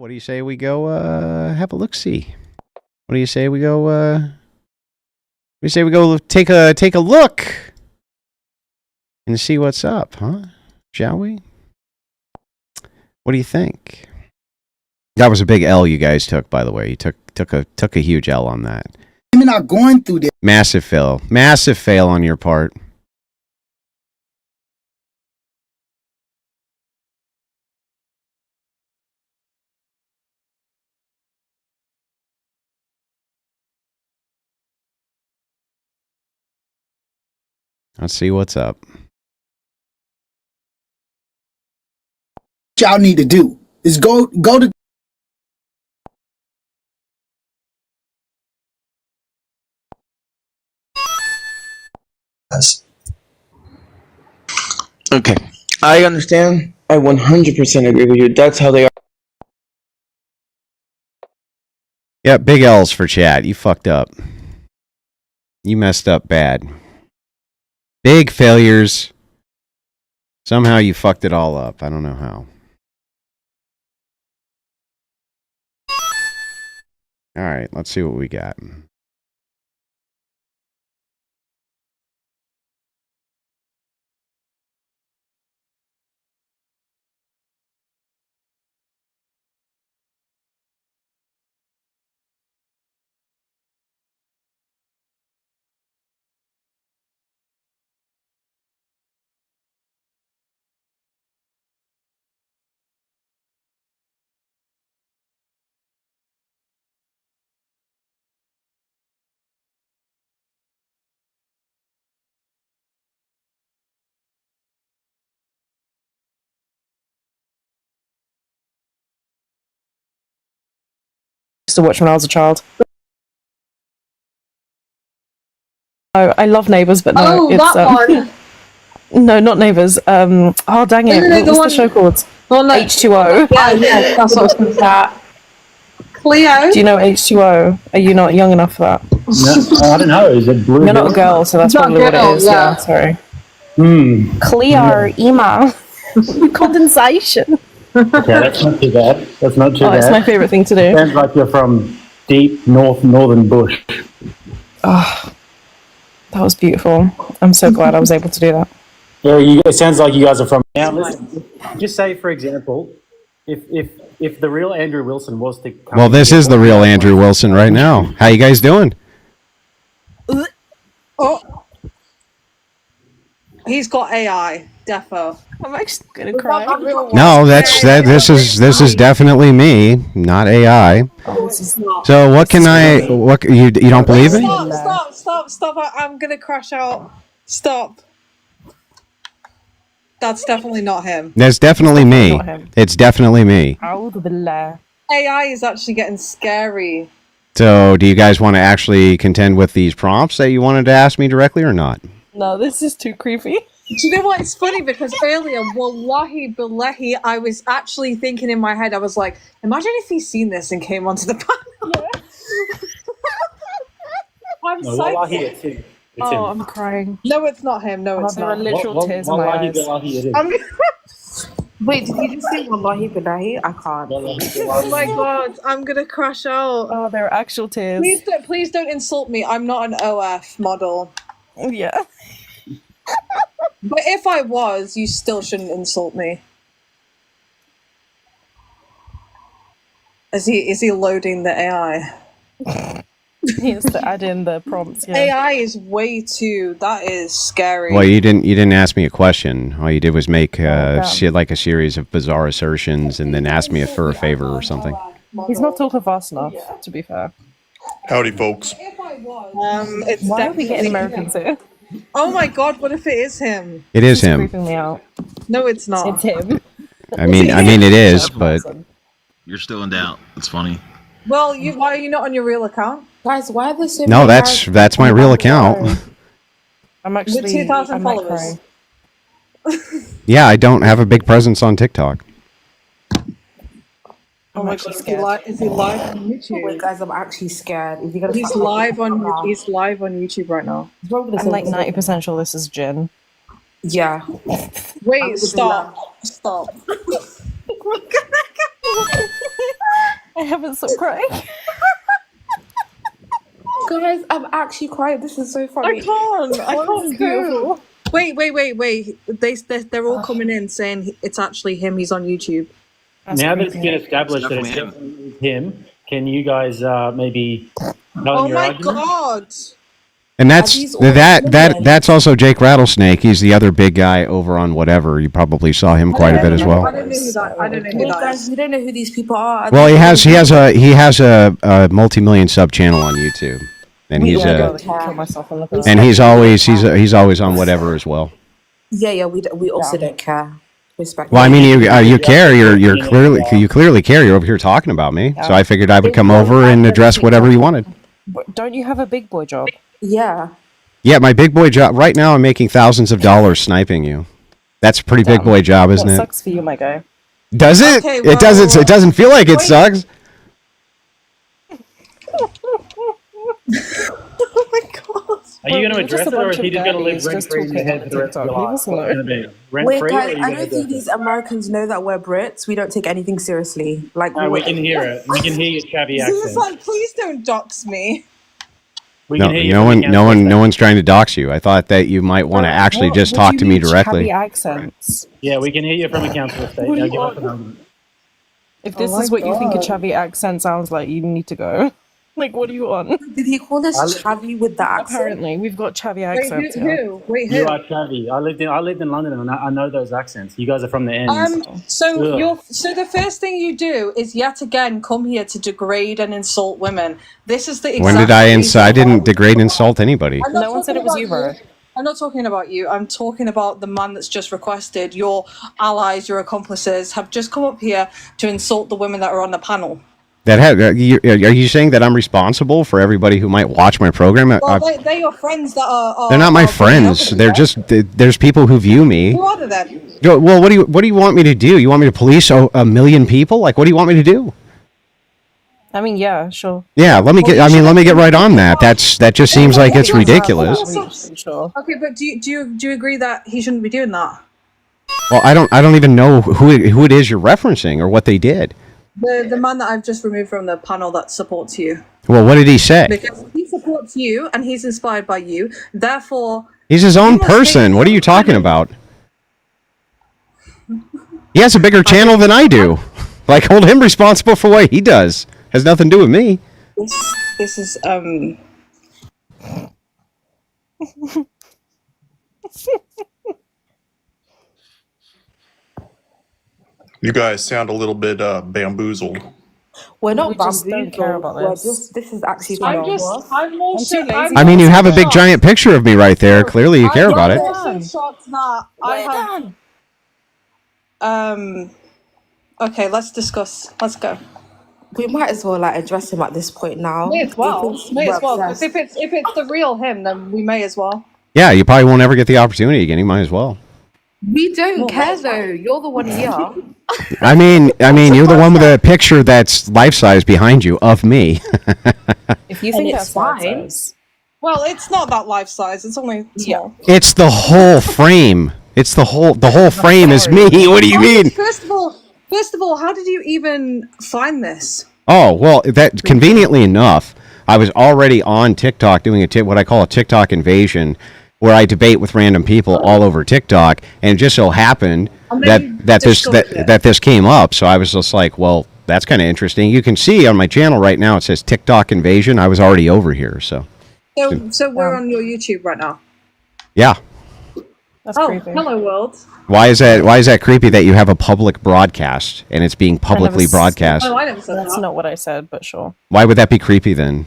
what do you say we go have a look-see? What do you say we go take a look and see what's up, huh? Shall we? What do you think? That was a big L you guys took, by the way. You took a huge L on that. I'm not going through this. Massive fail. Massive fail on your part. Let's see what's up. What y'all need to do is go to Okay, I understand. I 100% agree with you. That's how they are. Yeah, big L's for chat. You fucked up. You messed up bad. Big failures. Somehow you fucked it all up. I don't know how. All right, let's see what we got. To watch when I was a child. Oh, I love Neighbours, but no, it's that one. no, not Neighbours. Oh dang it! What's the show called? H2O. Yeah, that's what I was going to say. Cleo. Do you know H2O? Are you not young enough for that? No, I don't know. Is it Blue? You're not a girl, so that's Not probably what it girl, is. yeah. Yeah, sorry. Yeah. Cleo, Ema, condensation. Okay, that's not too bad. That's not too bad. It's my favourite thing to do. Sounds like you're from deep northern bush. Oh, that was beautiful. I'm so glad I was able to do that. Yeah, it sounds like you guys are from. Now, listen. Just say, for example, if the real Andrew Wilson was to come. Well, this is the real Andrew Wilson right now. How you guys doing? Oh. He's got AI, defo. I'm actually gonna cry. No, this is definitely me, not AI. Oh, this is not. So what can I? What you don't believe me? Stop! I'm gonna crash out. Stop. That's definitely not him. That's definitely me. not him. It's definitely me. AI is actually getting scary. So do you guys want to actually contend with these prompts that you wanted to ask me directly or not? No, this is too creepy. Do you know what? It's funny because earlier, wallahi billahi, I was actually thinking in my head, I was like, imagine if he's seen this and came onto the panel. I'm No, so wallahi, it's him. It's Oh, him. I'm crying. No, it's not him. No, it's There are not. literal tears in my Wallahi, eyes. billahi, it is. Wait, did you just say wallahi billahi? I can't. Wallahi, Oh my billahi. god, I'm gonna crash out. Oh, there are actual tears. Please don't insult me. I'm not an OF model. Yeah. But if I was, you still shouldn't insult me. Is he loading the AI? He has to add in the prompts. Yeah. AI is way too. That is scary. Well, you didn't ask me a question. All you did was make damn. like a series of bizarre assertions and then ask me for a favor or something. He's not talking fast enough, to be fair. Howdy, folks. If I was, it's Why are we getting definitely- Americans here? Oh my god! What if it is him? It is It's him. creeping me out. No, it's not. It's him. I mean it is, but You're still in doubt. It's funny. Well, why are you not on your real account? Guys, why are there so no, many that's my real account. I'm actually. With 2,000 I might followers. cry. Yeah, I don't have a big presence on TikTok. Oh my god! Is he live on YouTube? Wait, guys, I'm actually scared. Is he gonna He's start live talking on. about- He's live on YouTube right now. He's probably gonna I'm say like something. 90% sure this is Jin. Yeah. Wait! Stop! Stop! I haven't stopped crying. Guys, I'm actually crying. This is so funny. I can't This is beautiful. Wait. They're all coming in saying it's actually him. He's on YouTube. That's Now that it's crazy. been established that it's Definitely definitely him, can you guys maybe tell Oh your my argument? god! And that's these all that women? that's also Jake Rattlesnake. He's the other big guy over on whatever. You probably saw him quite a bit as well. I don't know who that. I don't know who Wait, that guys, is. you don't know who these people are. Well, he has a multi-million sub channel on YouTube, and he's Yeah, uh I'll kill myself and look at and that. he's always on whatever as well. Yeah. We also Yeah. don't care. Respect. Well, I mean, you care. You clearly care. You're over here talking about me, so I figured I would come over and address whatever you wanted. But don't you have a big boy job? Yeah. Yeah, my big boy job right now. I'm making thousands of dollars sniping you. That's a pretty big Damn. boy job, isn't That it? sucks for you, my guy. Does it? Okay, It doesn't. It doesn't feel like it wait. sucks. Oh my god! Are you going to We're just address a it, or bunch is he of just going to live daddies rent just free in your talking head on for the rest of your TikTok. life? Leave us What's it alone. going to be? Rent Wait, free, or guys, are you I going don't to think do these Americans know that we're Brits. We don't take anything seriously. Like, No, we can hear it. We can hear your chavvy This is accent. like, please don't dox me. We No, can hear you no from one, the no one, council no one's trying to dox you. I thought that you might want to actually What- just what talk do to you me mean, directly. chatty accents. Yeah, we can hear you from a council estate. What do Now you give us want? an argument. If this Oh my is what you think a God. chavvy accent sounds like, you need to go. Like, what do you want? did he call us chavvy with the accent? Apparently, we've got chavvy Wait, accents here. who? Wait, You who? are chavvy. I lived in London, and I know those accents. You guys are from the ends. So Ugh. the first thing you do is yet again come here to degrade and insult women. This is the exact When did I reason insult? I why- didn't degrade and insult anybody. I'm not No one said talking it was about you, bro. I'm not talking about you. I'm talking about the man that's just requested. Your allies, your accomplices have just come up here to insult the women that are on the panel. That are you saying that I'm responsible for everybody who might watch my program? Well, they're your friends that are They're not my are bringing friends. up They're there. just there's people who view me. Who are they then? Well, what do you want me to do? You want me to police a million people? Like, what do you want me to do? I mean, yeah, sure. Yeah, let me get. I mean, let me get right on that. That just seems like it's ridiculous. Sure. Okay, but do you agree that he shouldn't be doing that? Well, I don't even know who it is you're referencing or what they did. The man that I've just removed from the panel that supports you. Well, what did he say? Because he supports you and he's inspired by you. Therefore, He's his own you must person. take- What are you talking about? He has a bigger channel than I do. Like, hold him responsible for what he does. Has nothing to do with me. This is You guys sound a little bit bamboozled. We're not We just don't care about We're this. just, this is actually I'm more I'm so too lazy. I mean, you have a big giant picture of me right there. Clearly, you care about it. I'm so shocked that I have okay, let's discuss. Let's go. We might as well like address him at this point now. May as well. Because May as well. we're 'Cause if it's the real him, then we may as well. Yeah, you probably won't ever get the opportunity again. You might as well. We don't care though. You're the one here. I mean, you're the one with a picture that's life size behind you of me. If you And think it's that's life fine. size. Well, it's not that life size. It's only small. It's the whole frame. It's the whole frame is me. What do you mean? First of all, how did you even find this? Oh, well, that conveniently enough, I was already on TikTok doing what I call a TikTok invasion, where I debate with random people all over TikTok, and it just so happened And then you that discovered it. that this came up. So I was just like, well, that's kind of interesting. You can see on my channel right now it says TikTok invasion. I was already over here, so So we're on your YouTube right now. yeah. That's Oh, creepy. hello world. Why is that creepy that you have a public broadcast and it's being publicly s- broadcast? Oh, I never said That's that. not what I said, but sure. Why would that be creepy then?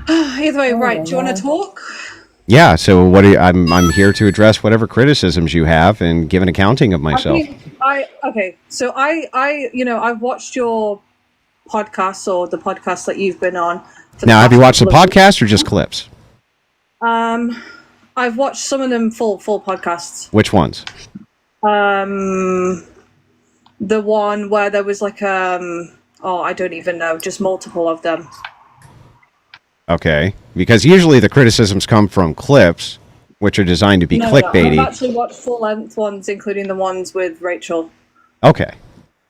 Either way, right? Do you want to talk? Yeah, so I'm here to address whatever criticisms you have and give an accounting of myself. So I've watched your podcasts or the podcast that you've been on. for Now, have you past watched the couple of podcast or just clips? weeks. I've watched some of them full podcasts. Which ones? The one where there was like I don't even know, just multiple of them. Okay, because usually the criticisms come from clips, which are designed to be No, clickbaity. I've actually watched full length ones, including the ones with Rachel. Okay.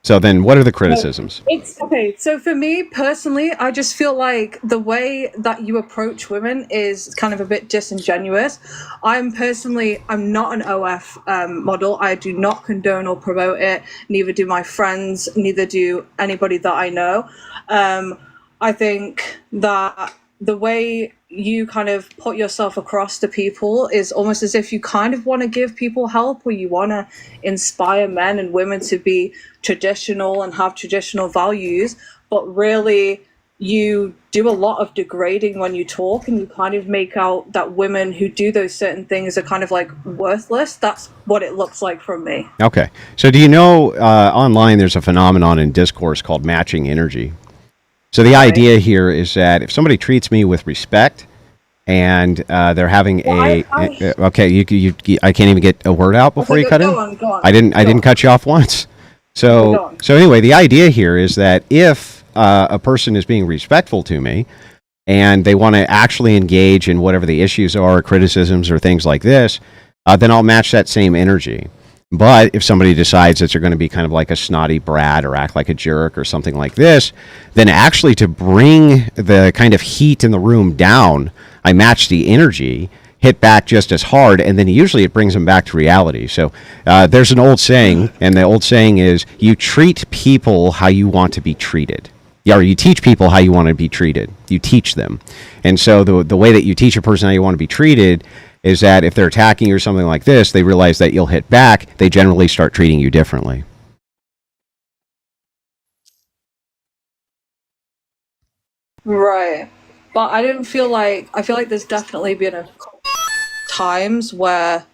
So then what are the criticisms? It's okay. So for me personally, I just feel like the way that you approach women is kind of a bit disingenuous. I'm not an OF model. I do not condone or promote it. Neither do my friends. Neither do anybody that I know. I think that the way you kind of put yourself across to people is almost as if you kind of want to give people help, or you want to inspire men and women to be traditional and have traditional values, but really you do a lot of degrading when you talk, and you kind of make out that women who do those certain things are kind of like worthless. That's what it looks like from me. Okay. So do you know online there's a phenomenon in discourse called matching energy? So the idea here is that if somebody treats me with respect and they're having okay, you I can't even get a word out before you cut in. Go on. I didn't cut you off once. So anyway, the idea here is that if a person is being respectful to me and they want to actually engage in whatever the issues are, criticisms or things like this, then I'll match that same energy. But if somebody decides that they're going to be kind of like a snotty brat or act like a jerk or something like this, then actually to bring the kind of heat in the room down, I match the energy, hit back just as hard, and then usually it brings them back to reality. So there's an old saying, and the old saying is, you treat people how you want to be treated. Yeah, or you teach people how you want to be treated. You teach them. And so the way that you teach a person how you want to be treated is that if they're attacking you or something like this, they realize that you'll hit back, they generally start treating you differently. Right. But I feel like there's definitely been times where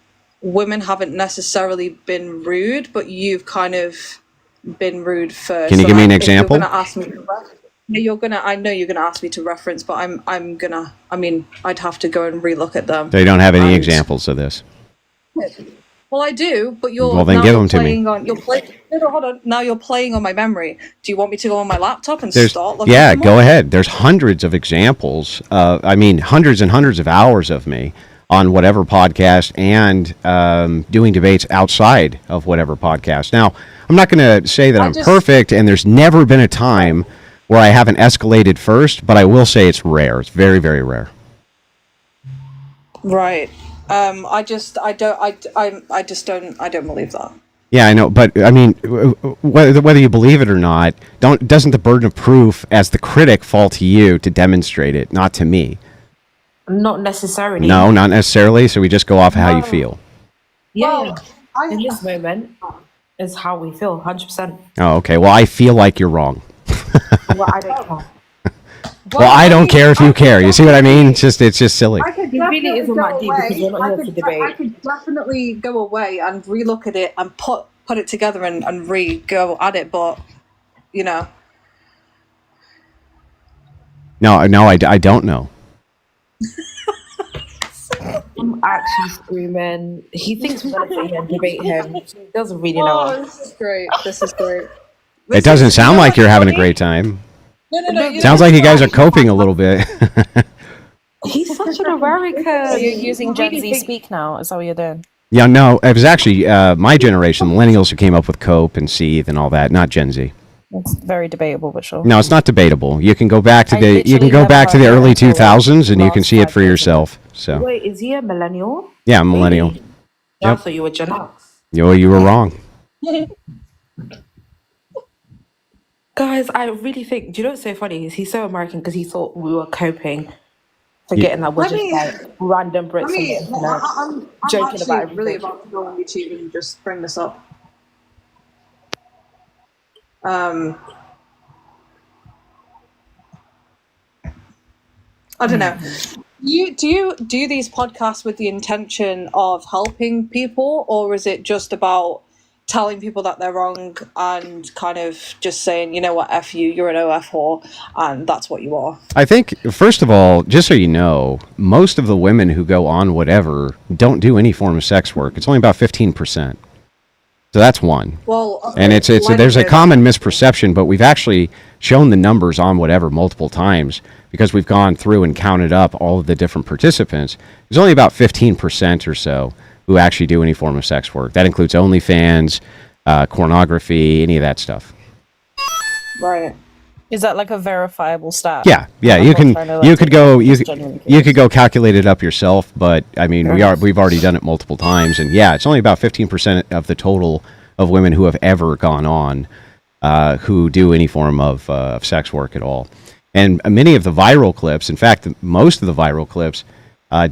women haven't necessarily been rude, but you've kind of been rude first. Can you give me an example? You're gonna ask me I know you're gonna ask me to reference, but I'd have to go and relook at them. They don't have any examples of this. Well, I do, but Well, then give them to me. Hold on. Now you're playing on my memory. Do you want me to go on my laptop and start looking Yeah, at them go all? ahead. There's hundreds of examples. Hundreds and hundreds of hours of me on whatever podcast and doing debates outside of whatever podcast. Now, I'm not going to say that I'm perfect, and there's never been a time where I haven't escalated first, but I will say it's rare. It's very, very rare. Right. I don't believe that. Yeah, I know, but I mean, whether you believe it or not, doesn't the burden of proof as the critic fall to you to demonstrate it, not to me? Not necessarily. No, not necessarily. So we just go off how you feel. Yeah. In this moment is how we feel, 100%. Oh, okay. Well, I feel like you're wrong. Well, I don't care. Well, I don't care if you care. You see what I mean? It's just silly. I could It really isn't that deep because we're not here to debate. I could definitely go away and relook at it and put it together and re-go at it, but, you know. No, I don't know. I'm actually screaming. He thinks we're going to sit here and debate him. He doesn't really know us. This is great. It doesn't sound like you're having a great time. No. Sounds like you guys are coping a little bit. He's such an American. So you're using Gen Z speak now? Is that what you're doing? Yeah, no, it was actually my generation, millennials, who came up with cope and seethe and all that, not Gen Z. It's very debatable, but sure. No, it's not debatable. You can go back to the early 2000s and you can see it for yourself. So Wait, is he a millennial? yeah, I'm millennial. Really? I thought you were Gen X. You were wrong. Guys, I really think, do you know what's so funny? Is he's so American because he thought we were coping, forgetting that we're just like random Brits on the internet, I'm joking about actually really everything. about to go on YouTube and just bring this up. I don't know. Do you do these podcasts with the intention of helping people, or is it just about telling people that they're wrong and kind of just saying, you know what, F you, you're an OF whore, and that's what you are? I think, first of all, just so you know, most of the women who go on whatever don't do any form of sex work. It's only about 15%. So that's one. Well, okay, And there's a common misperception, but we've actually shown the numbers on whatever multiple times because we've gone through and counted up all of the different participants. There's only about 15% or so who actually do any form of sex work. That includes OnlyFans, pornography, any of that stuff. Right. Is that like a verifiable stat? Yeah, I'm you not can trying to, you like, could go just genuinely you could curious. go calculate it up yourself, but I mean Fair enough. we've already done it multiple times, and yeah, it's only about 15% of the total of women who have ever gone on who do any form of sex work at all. And many of the viral clips, in fact, most of the viral clips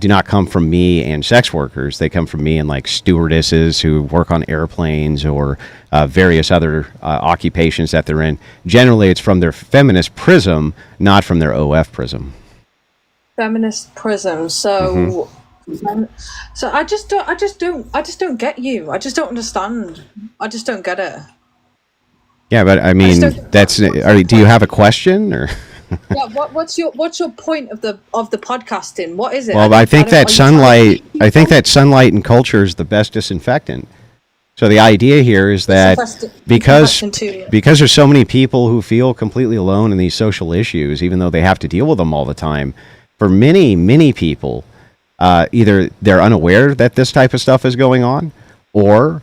do not come from me and sex workers. They come from me and like stewardesses who work on airplanes or various other occupations that they're in. Generally, it's from their feminist prism, not from their OF prism. Feminist prism. So, so I just don't get you. I just don't understand. I just don't get it. Yeah, but I mean, do you have a question or? Yeah, what's your point of the podcasting? What is it? Well, I think that sunlight and culture is the best disinfectant. So the idea here is that because there's so many people who feel completely alone in these social issues, even though they have to deal with them all the time, for many people, either they're unaware that this type of stuff is going on, or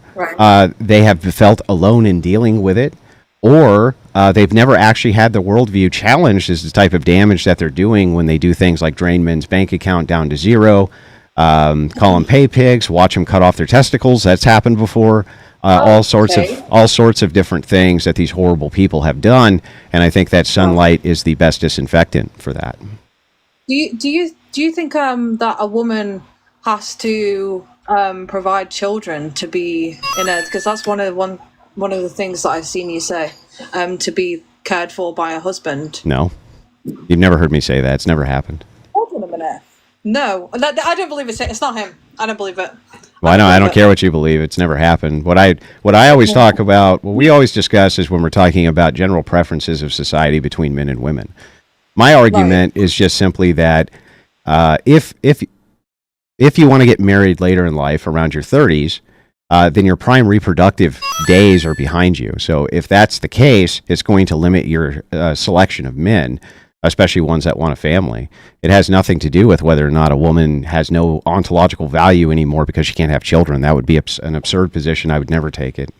they have felt alone in dealing with it, or they've never actually had their worldview challenged as the type of damage that they're doing when they do things like drain men's bank account down to zero, call them pay pigs, watch them cut off their testicles. That's happened before. All sorts of different things that these horrible people have done, and I think that sunlight is the best disinfectant for that. Do you think that a woman has to provide children to be in a, because that's one of the things that I've seen you say, to be cared for by a husband? No, you've never heard me say that. It's never happened. Hold on a minute. No, I don't believe it. It's not him. I don't believe it. Well, I don't care what you believe. It's never happened. What I always talk about, what we always discuss is when we're talking about general preferences of society between men and women. My argument is just simply that if you want to get married later in life, around your 30s, then your prime reproductive days are behind you. So if that's the case, it's going to limit your selection of men, especially ones that want a family. It has nothing to do with whether or not a woman has no ontological value anymore because she can't have children. That would be an absurd position. I would never take it.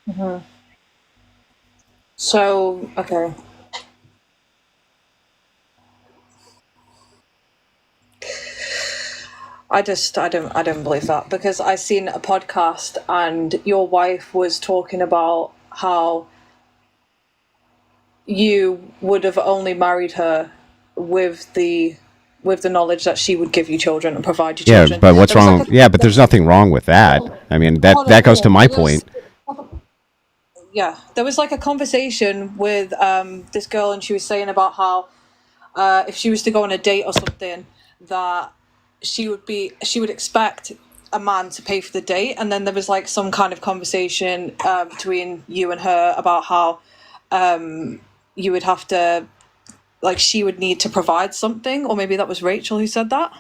Mm-hmm. So, okay. I don't believe that, because I seen a podcast and your wife was talking about how you would have only married her with the knowledge that she would give you children and provide you children. Yeah, but what's wrong? But there's nothing wrong with that. I mean, that goes to my point. Yeah, there was like a conversation with this girl, and she was saying about how if she was to go on a date or something, that she would expect a man to pay for the date. And then there was like some kind of conversation between you and her about how you would have to, like, she would need to provide something, or maybe that was Rachel who said that.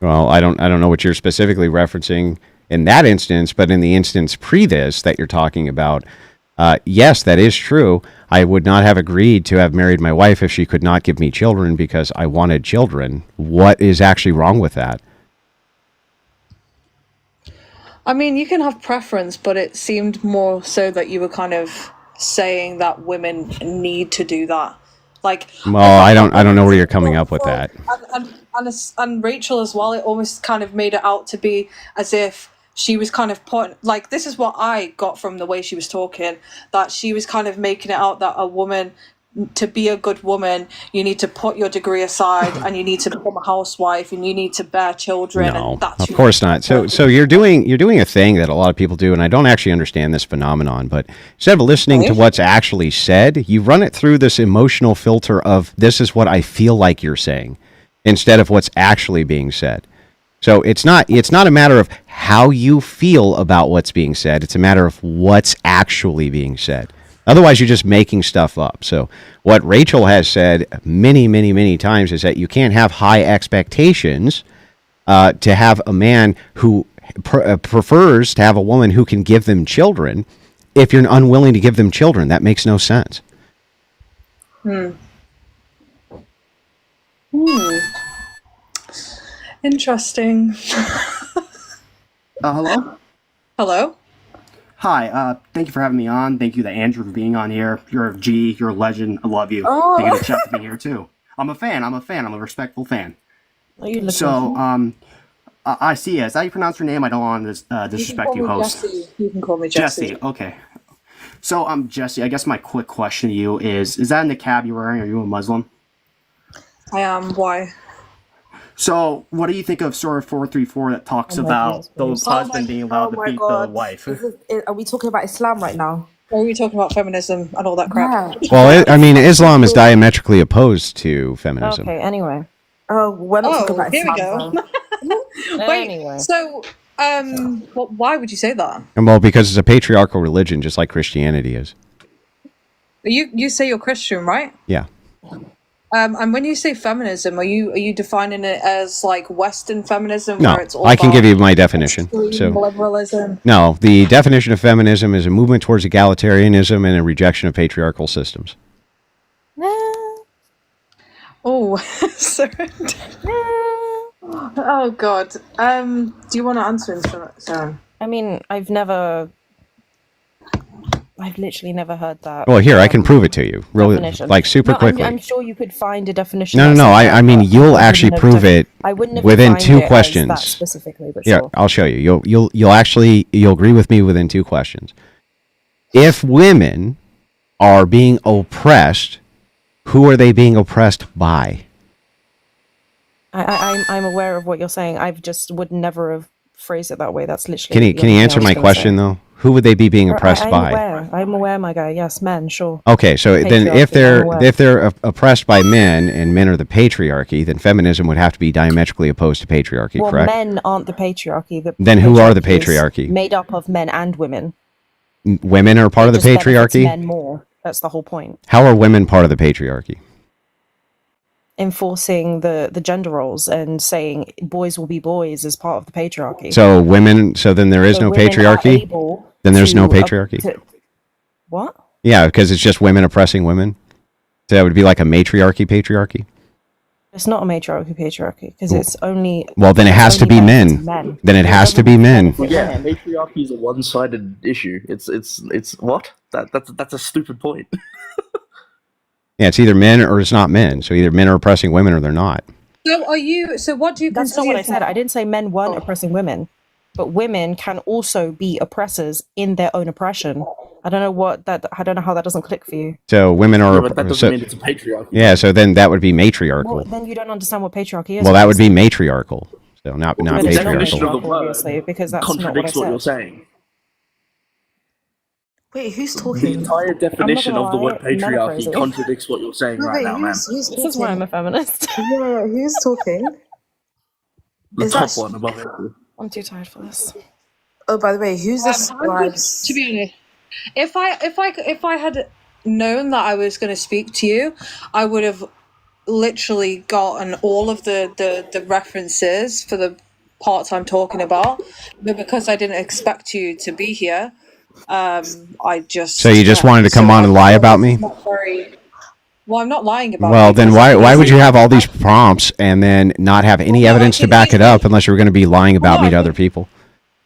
Well, I don't know what you're specifically referencing in that instance, but in the instance pre this that you're talking about, yes, that is true. I would not have agreed to have married my wife if she could not give me children because I wanted children. What is actually wrong with that? I mean, you can have preference, but it seemed more so that you were kind of saying that women need to do that. Like, well, I don't know where you're coming up with that. And Rachel as well, it almost kind of made it out to be as if she was kind of like, this is what I got from the way she was talking, that she was kind of making it out that a woman, to be a good woman, you need to put your degree aside and you need to become a housewife and you need to bear children. No, and that's of course not. So you're doing a thing that a lot of people do, and I don't actually understand this phenomenon, but instead of listening to what's actually said, you run it through this emotional filter of, this is what I feel like you're saying, instead of what's actually being said. So it's not a matter of how you feel about what's being said. It's a matter of what's actually being said. Otherwise, you're just making stuff up. So what Rachel has said many, many, many times is that you can't have high expectations to have a man who prefers to have a woman who can give them children if you're unwilling to give them children. That makes no sense. Interesting. Hello? Hello? Hi, thank you for having me on. Thank you to Andrew for being on here. You're a G, you're a legend. I love you. Oh. Thank you to Chuck for being here too. I'm a fan. I'm a respectful fan. Are you looking So, for? I see. Is that how you pronounce your name? I don't want to disrespect you, host. Jesse. You can call me Jesse. Jesse. Okay. So, Jesse, I guess my quick question to you is that a niqab you're wearing? Are you a Muslim? I am. Why? So, what do you think of Surah 434 that talks about the husband being allowed to beat the wife? Are we talking about Islam right now? Or are we talking about feminism and all that crap? Yeah. Well, I mean, Islam is diametrically opposed to feminism. Okay, anyway. Oh, we're not talking about here we Islam. go. Wait, Anyway. so, why would you say that? And well, because it's a patriarchal religion, just like Christianity is. You say you're Christian, right? Yeah. And when you say feminism, are you defining it as like Western feminism? No, where it's all I can about give you my definition. extreme So, liberalism. no, the definition of feminism is a movement towards egalitarianism and a rejection of patriarchal systems. Oh, sorry. Oh God. Do you want to answer, Sarah? I mean, I've literally never heard that. Well, here, I can prove it to you, really, definition. like super No, quickly. I'm sure you could find a definition. No. that's like I mean, that, but you'll I actually wouldn't have prove it I wouldn't have within defined two it as questions. that specifically, but Yeah, sure. I'll show you. You'll agree with me within two questions. If women are being oppressed, who are they being oppressed by? I'm aware of what you're saying. I've just would never have phrased it that way. That's literally. Can you answer my question though? Who would they be being oppressed by? I'm aware, my guy. Yes, men, sure. Okay, so then Patriarchy, if they're oppressed by men and men are the patriarchy, then feminism would have to be diametrically opposed to patriarchy, Well, correct? men aren't the patriarchy. Then who are the patriarchy is patriarchy? Made up of men and women. Women are part of the It just benefits patriarchy? Men more. That's the whole point. How are women part of the patriarchy? Enforcing the gender roles and saying boys will be boys as part of the patriarchy. So then there is So no women are patriarchy? able Then there's no to, patriarchy? What? Yeah, because it's just women oppressing women. So that would be like a matriarchy patriarchy? It's not a patriarchy because it's only. Well, then it has to be men. Then it has to be men. Well, yeah, patriarchy is a one-sided issue. It's what? That's a stupid point. Yeah, it's either men or it's not men. So either men are oppressing women or they're not. So what do you That's not what I said. I didn't say men weren't oppressing women, but women can also be oppressors in their own oppression. I don't know how that doesn't click for you. So women are. Yeah, but that doesn't mean it's a patriarchy. Yeah, so then that would be matriarchal. Well, then you don't understand what patriarchy is. Well, that would be matriarchal. So not The definition patriarchal. of the word obviously, because that's not what I contradicts what said. you're saying. Wait, who's The talking? entire definition of the word lie, men are patriarchy crazy. contradicts what you're saying No, right wait, now, man. who's This is why I'm a feminist. Yeah, who's talking? The Is top that- one above everything. I'm too tired for this. Oh, by the way, who's this? To be honest, if I had known that I was going to speak to you, I would have literally gotten all of the references for the parts I'm talking about. But because I didn't expect you to be here, I just. So you just wanted to come on and lie about me? Well, I'm not lying about. Well, you, then because why would you have all these prompts and then not have any evidence to back it up unless you were going to be lying about me to other people?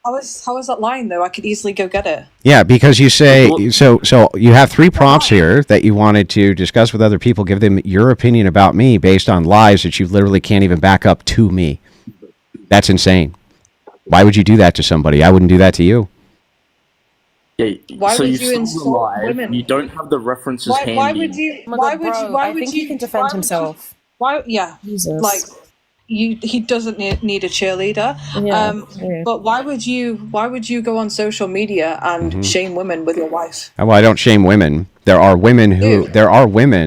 How is that lying though? I could easily go get it. Yeah, because you say so you have 3 prompts here that you wanted to discuss with other people, give them your opinion about me based on lies that you literally can't even back up to me. That's insane. Why would you do that to somebody? I wouldn't do that to you. Yeah, Why so would you've you still insult lied, women? You don't have the references handy. Why would you? Oh my Why God, would bro, you? Why I would think you? he can defend himself. Why? Yeah. Jesus. Like, he doesn't need a cheerleader. Yeah. But why would you go on social media and shame women with your wife? Well, I don't shame women. There are women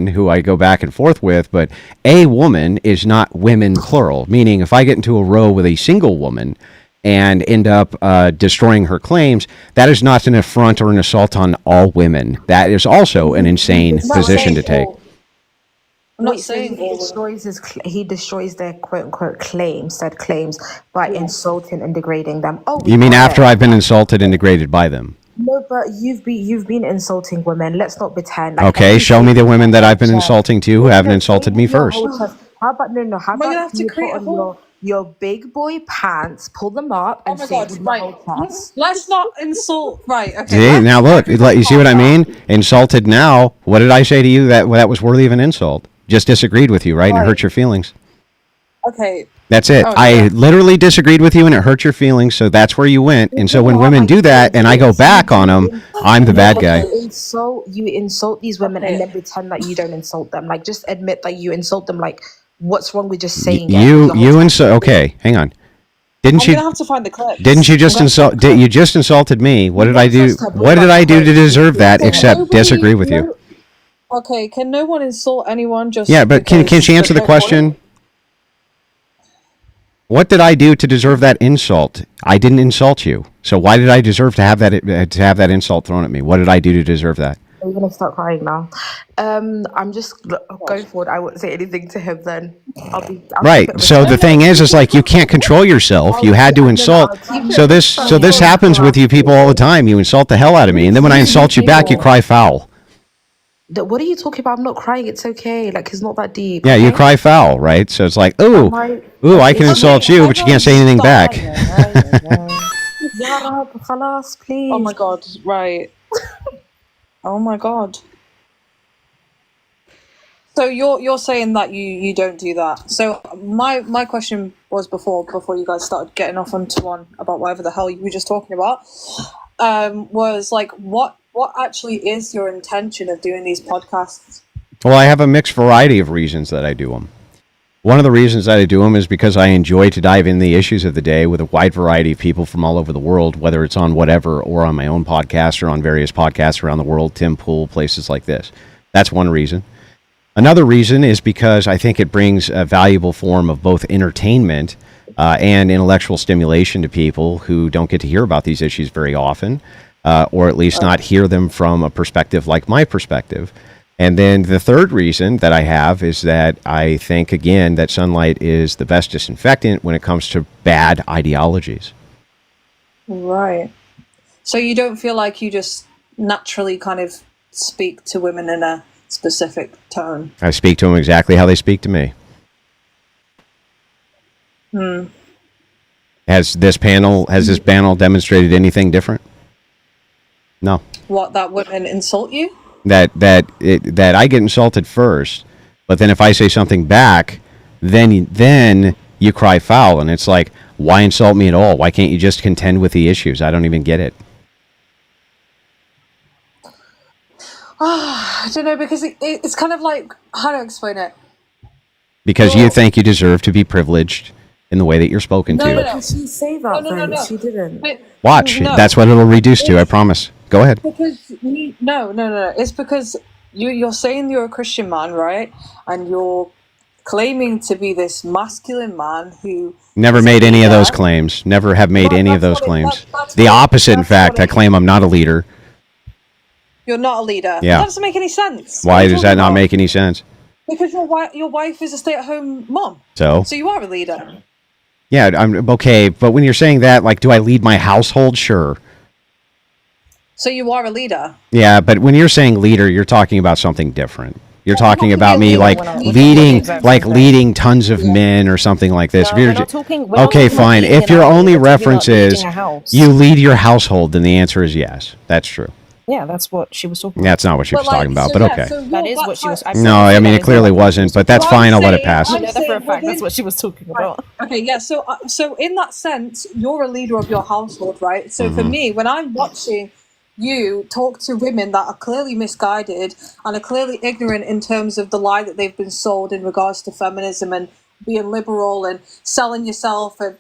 who I go back and forth with, but a woman is not women plural. Meaning, if I get into a row with a single woman and end up destroying her claims, that is not an affront or an assault on all women. That is also an insane position to take. I'm not Wait, so saying he destroys their quote unquote claims by insulting and degrading them. Oh, You mean after I've been insulted and degraded by them? No, but you've been insulting women. Let's not pretend. Okay, show me the women that I've been insulting too who haven't insulted me first. How about no? How Well, you about have to you create put a on whole. your your big boy pants, pull them up, Oh and my say god, with right. your whole chest. Let's not insult. Right, okay. See, let's- now look, let's you see what I calm down. mean? Insulted now. What did I say to you that was worthy of an insult? Just disagreed with you, right? And it hurt your feelings. Okay. That's it. Oh, I yeah. literally disagreed with you and it hurt your feelings, so that's where you went. And so when women do that and I go back on them, I'm the bad guy. You insult these women and then pretend that you don't insult them. Like, just admit that you insult them. Like, what's wrong with just saying it? You insult. Okay, hang on. Didn't I'm you? gonna have to find the clip. Didn't you just insult? You just insulted me. What did I do? What did I do to deserve that? Except disagree with you. Okay, can no one insult anyone? Just Yeah, but can because she answer the they're bored? question? What did I do to deserve that insult? I didn't insult you. So why did I deserve to have that insult thrown at me? What did I do to deserve that? I'm gonna start crying now. I'm just going forward. I won't say anything to him. Then I'll Right. So the thing is like you can't control yourself. You had to insult. So this happens with you people all the time. You insult the hell out of me, and then when I insult you back, you cry foul. What are you talking about? I'm not crying. It's okay. Like, it's not that deep. Yeah, you okay? cry foul, right? So it's like, ooh, I can insult you, but you can't say anything back. Yeah, خلاص, please. Oh my god, right. Oh my god. So you're saying that you don't do that. So my question was before you guys started getting off onto one about whatever the hell you were just talking about, was like what actually is your intention of doing these podcasts? Well, I have a mixed variety of reasons that I do them. One of the reasons that I do them is because I enjoy to dive in the issues of the day with a wide variety of people from all over the world, whether it's on whatever or on my own podcast or on various podcasts around the world, Tim Pool, places like this. That's one reason. Another reason is because I think it brings a valuable form of both entertainment and intellectual stimulation to people who don't get to hear about these issues very often, or at least not hear them from a perspective like my perspective. And then the third reason that I have is that I think, again, that sunlight is the best disinfectant when it comes to bad ideologies. Right. So you don't feel like you just naturally kind of speak to women in a specific tone? I speak to them exactly how they speak to me. Has this panel demonstrated anything different? No. What, that women insult you? That I get insulted first, but then if I say something back, then you cry foul, and it's like, why insult me at all? Why can't you just contend with the issues? I don't even get it. I don't know, because it's kind of like, how do I explain it? Because you think you deserve to be privileged in the way that you're spoken to. Did she say that? No. She didn't. Watch. No. That's what it'll reduce to, I promise. Go ahead. Because no. It's because you're saying you're a Christian man, right? And you're claiming to be this masculine man who Never made any of those claims. Never have made any of those claims. The opposite, in fact. I claim I'm not a leader. You're not a leader. Yeah. That doesn't make any sense. Why What are you does that talking not about? make any sense? Because your wife is a stay-at-home mom. So you are a leader. yeah, I'm okay. But when you're saying that, like, do I lead my household? Sure. So you are a leader. Yeah, but when you're saying leader, you're talking about something different. You're talking about me like leading tons of men or something like this. No, If you're we're not talking- we're not okay, talking about fine. leading If your a house, only we're talking about reference is leading a house. you lead your household, then the answer is yes. That's true. Yeah, that's what she was talking about. That's not what she was talking about, but okay. That is what she was. No, I mean, it clearly wasn't, but that's fine. I'll let it pass. I know that for a fact. That's what she was talking about. Okay, yeah. So in that sense, you're a leader of your household, right? So for me, when I'm watching you talk to women that are clearly misguided and are clearly ignorant in terms of the lie that they've been sold in regards to feminism and being liberal and selling yourself, and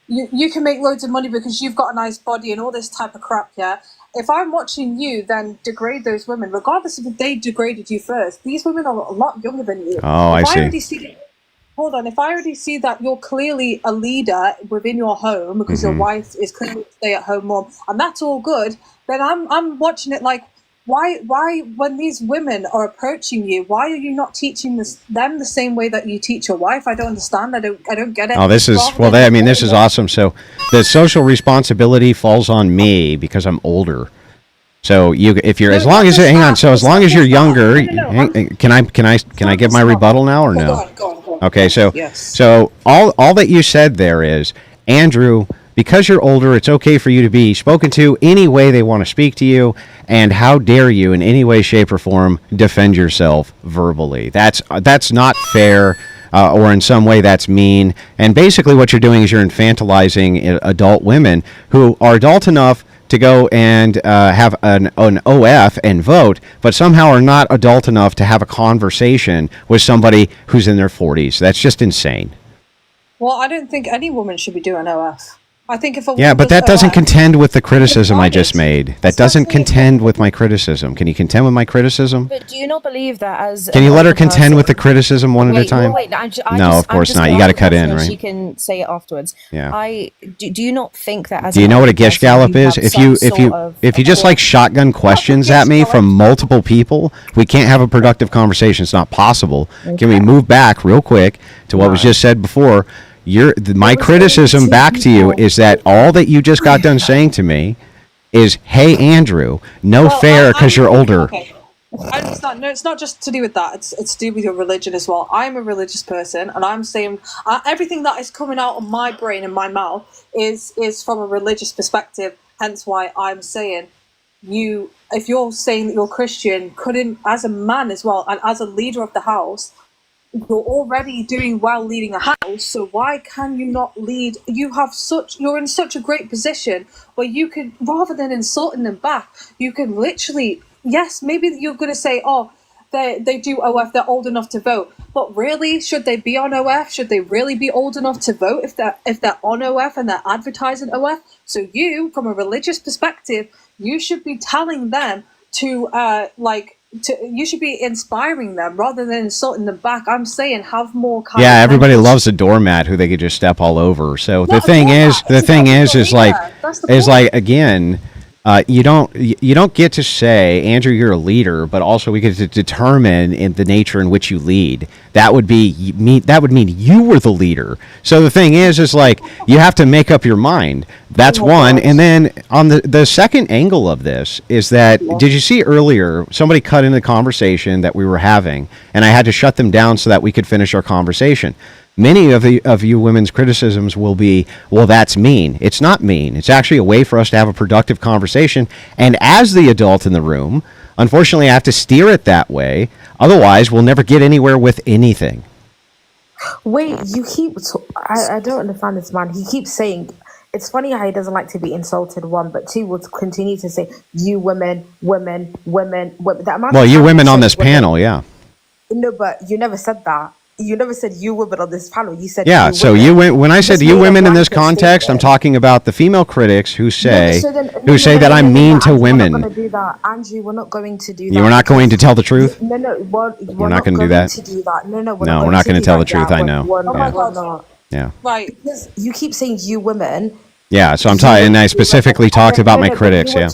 you can make loads of money because you've got a nice body and all this type of crap, yeah? If I'm watching you then degrade those women, regardless of if they degraded you first, these women are a lot younger than you. Oh, I see. If I already see that you're clearly a leader within your home because your wife is clearly a stay-at-home mom, and that's all good, then I'm watching it like, why when these women are approaching you, why are you not teaching them the same way that you teach your wife? I don't understand. I don't get it. Oh, this is this is awesome. So the social responsibility falls on me because I'm older. So as long as you're younger, can I get my rebuttal now or no? Okay, Yes. so all that you said there is, Andrew, because you're older, it's okay for you to be spoken to any way they want to speak to you, and how dare you in any way, shape, or form defend yourself verbally? That's not fair, or in some way that's mean. And basically what you're doing is you're infantilizing adult women who are adult enough to go and have an OF and vote, but somehow are not adult enough to have a conversation with somebody who's in their 40s. That's just insane. Well, I don't think any woman should be doing OF. I think if a Yeah, woman but does that doesn't OF, contend with the criticism I just valid. made. That doesn't Especially- contend with my criticism. Can you contend with my criticism? But do you not believe that as Can an you let her older contend with the person- criticism one at a Wait, time? wait, No, of course not. You gotta cut in, right? She can say it afterwards. Yeah. Do you not think that as Do you an know what a older gish person, gallop you is? have If some you sort of just like shotgun questions at me from multiple people, we can't have a productive conversation. It's not possible. Can we move back real quick to what was just said before? My criticism back to you is that all that you just got done saying to me is, "Hey Andrew, no fair because you're older." Okay. I understand. No, it's not just to do with that. It's to do with your religion as well. I'm a religious person, and I'm saying everything that is coming out of my brain and my mouth is from a religious perspective. Hence, why I'm saying if you're saying that you're Christian, couldn't, as a man as well, and as a leader of the house, you're already doing well leading a house, so why can you not lead? You're in such a great position where you could, rather than insulting them back, you can literally, yes, maybe you're going to say, oh, they do OF, they're old enough to vote, but really, should they be on OF? Should they really be old enough to vote if they're on OF and they're advertising OF? So you, from a religious perspective, you should be telling them to you should be inspiring them rather than insulting them back. I'm saying have more kind Yeah, of everybody mental- loves a doormat who they could just step all over. So the Not a thing is, doormat. That's the point. again, you don't get to say, Andrew, you're a leader, but also we get to determine in the nature in which you lead. That would mean you were the leader. So the thing is like you have to make up your mind. That's one. And then on the second angle of this is that, did you see earlier somebody cut in the conversation that we were having, and I had to shut them down so that we could finish our conversation. Many of you women's criticisms will be, well, that's mean. It's not mean. It's actually a way for us to have a productive conversation. And as the adult in the room, unfortunately, I have to steer it that way. Otherwise, we'll never get anywhere with anything. Wait, I don't understand this man. He keeps saying, it's funny how he doesn't like to be insulted, one, but two, will continue to say, you women. That man Well, you women on said this panel, yeah. No, but you never said that. You never said you women on this panel. You said Yeah, you so women. when I said Just you made a women in this blanket context, I'm statement. talking about the female critics who say No, that I'm mean to Andrew, women. We're not going to do that. Andrew, we're not going to do that. You were not going to tell the truth? No, we're not going to do that? to do that. No, No, we're not going to tell the truth. I know. We're Yeah. not. Yeah. Right. Because you keep saying you women. Yeah, so I'm talking, and I specifically talked about my critics, yeah.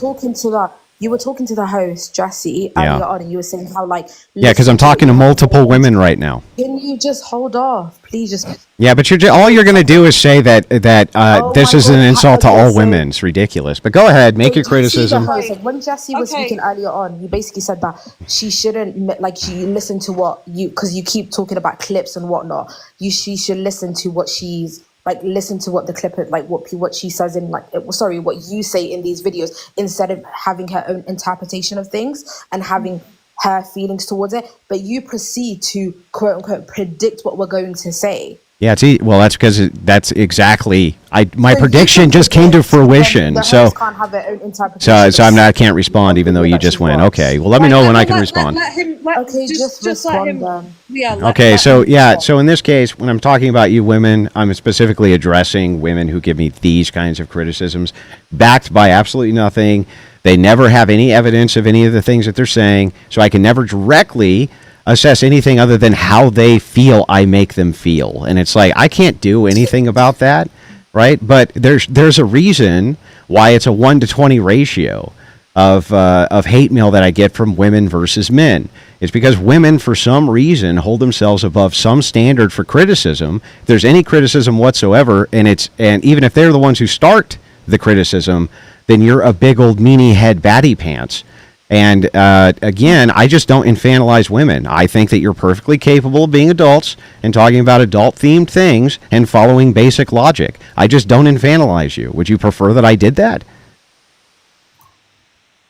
You were talking to the host, Jesse, Yeah. earlier on, and you were saying how, like... Yeah, because I'm talking to multiple women right now. Can you just hold off? Please just... Yeah, but all you're going to do is say that Oh this my is an God, insult to okay, all so- women. It's ridiculous. But go ahead, make your So Jesse, criticism. the host, like, when Jesse was Okay. speaking earlier on, he basically said that she shouldn't, like, she listen to what you... Because you keep talking about clips and whatnot. She should listen to what she's... Like, listen to what the clip, like, what she says in, like, what you say in these videos, instead of having her own interpretation of things and having her feelings towards it. But you proceed to, quote unquote, predict what we're going to say. Yeah, well, that's because that's exactly my So prediction you just can came to predict, then fruition. the So host can't have their own interpretation. I can't respond even though you just went. Okay, well, let me know when I can respond. Okay, just let respond him. then. Yeah. Okay, so in this case, when I'm talking about you women, I'm specifically addressing women who give me these kinds of criticisms, backed by absolutely nothing. They never have any evidence of any of the things that they're saying, so I can never directly assess anything other than how they feel I make them feel. And it's like, I can't do anything about that, right? But there's a reason why it's a 1-to-20 ratio of hate mail that I get from women versus men. It's because women, for some reason, hold themselves above some standard for criticism. If there's any criticism whatsoever, and even if they're the ones who start the criticism, then you're a big old meanie head batty pants. And again, I just don't infantilize women. I think that you're perfectly capable of being adults and talking about adult-themed things and following basic logic. I just don't infantilize you. Would you prefer that I did that?